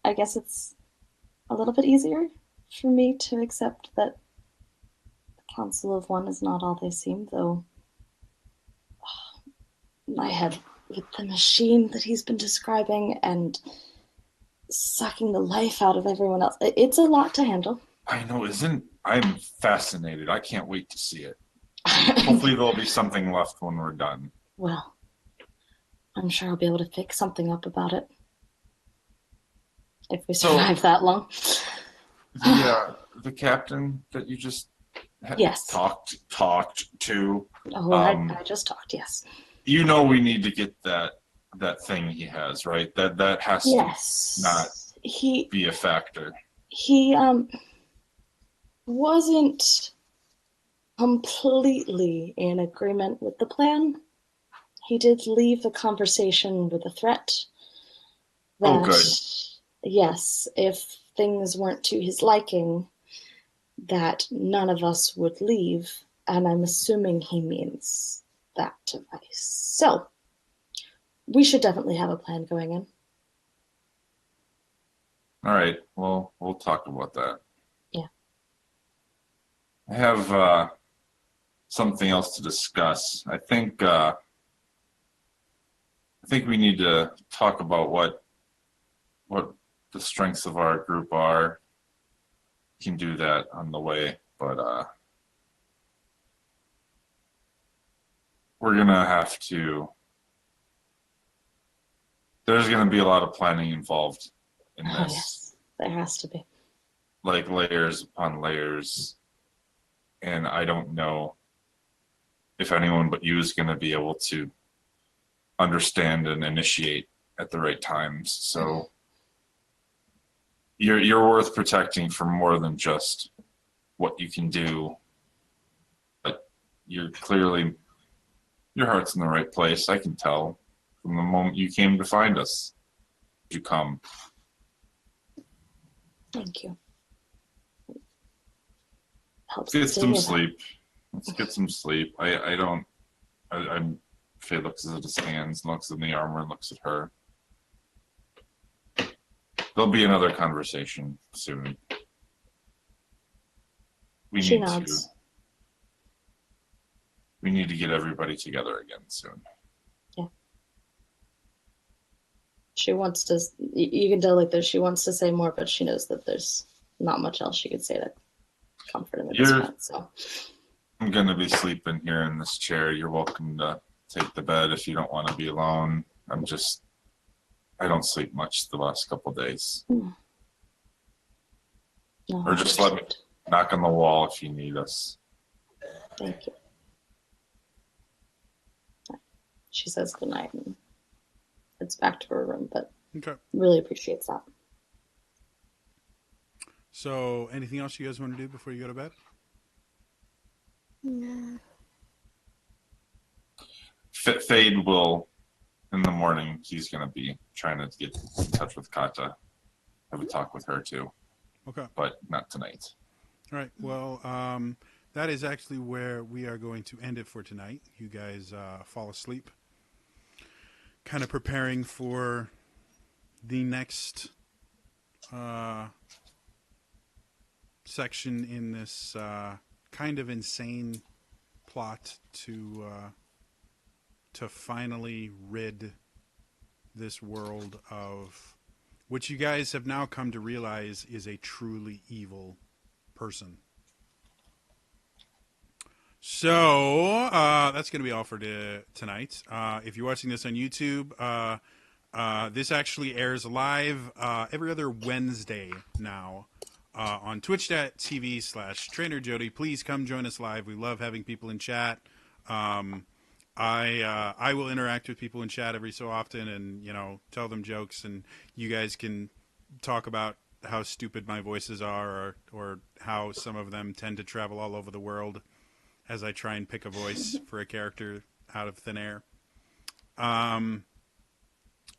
I guess it's little bit easier for me to accept that the Council of One is not all they seem, though my head with the machine that he's been describing and sucking the life out of everyone else. It's a lot to handle. I know, I'm fascinated. I can't wait to see it. Hopefully there'll be something left when we're done. Well, I'm sure I'll be able to fix something up about it. If we survive that long. The captain that you just Yes. talked to. Oh, I just talked, yes. You know we need to get that thing he has, right? That has to not be a factor. He wasn't completely in agreement with the plan. He did leave the conversation with a threat that, good. Yes, if things weren't to his liking, that none of us would leave, and I'm assuming he means that device. So, we should definitely have a plan going in. All right, well, we'll talk about that. Yeah. I have something else to discuss. I think we need to talk about what the strengths of our group are. We can do that on the way, but we're gonna have to. There's gonna be a lot of planning involved in this. Oh, yes, there has to be. Like layers upon layers, and I don't know if anyone but you is going to be able to understand and initiate at the right times. So you're worth protecting for more than just what you can do. But you're clearly, your heart's in the right place. I can tell from the moment you came to find us. You come. Thank you. Let's get some sleep. Let's get some sleep. Faye looks at his hands, looks in the armor, and looks at her. There'll be another conversation soon. She nods. We need to get everybody together again soon. Yeah. She wants to. You can tell like that she wants to say more, but she knows that there's not much else she could say to comfort him at this point. So. I'm gonna be sleeping here in this chair. You're welcome to take the bed if you don't want to be alone. I don't sleep much the last couple of days. No, or just let me knock on the wall if you need us. Thank you. She says goodnight and heads back to her room, but really appreciates that. So, anything else you guys want to do before you go to bed? No. Fade will, in the morning, he's going to be trying to get in touch with Kata. Have a talk with her too. Okay. But not tonight. All right. Well, that is actually where we are going to end it for tonight. You guys fall asleep. Kind of preparing for the next section in this kind of insane plot to finally rid this world of which you guys have now come to realize is a truly evil person. So that's going to be all for tonight. If you're watching this on YouTube, this actually airs live every other Wednesday now on twitch.tv/TrainerJody. Please come join us live. We love having people in chat. I will interact with people in chat every so often and, tell them jokes, and you guys can talk about how stupid my voices are or how some of them tend to travel all over the world as I try and pick a voice for a character out of thin air.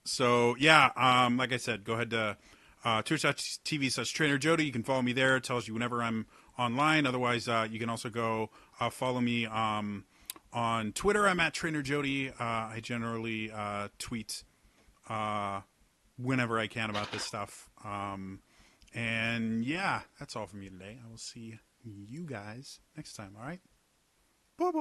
So, like I said, go ahead to twitch.tv/TrainerJody. You can follow me there. It tells you whenever I'm online. Otherwise, you can also go follow me on Twitter. I'm at TrainerJody. I generally tweet whenever I can about this stuff. And yeah, that's all from me today. I will see you guys next time. All right. Bye bye.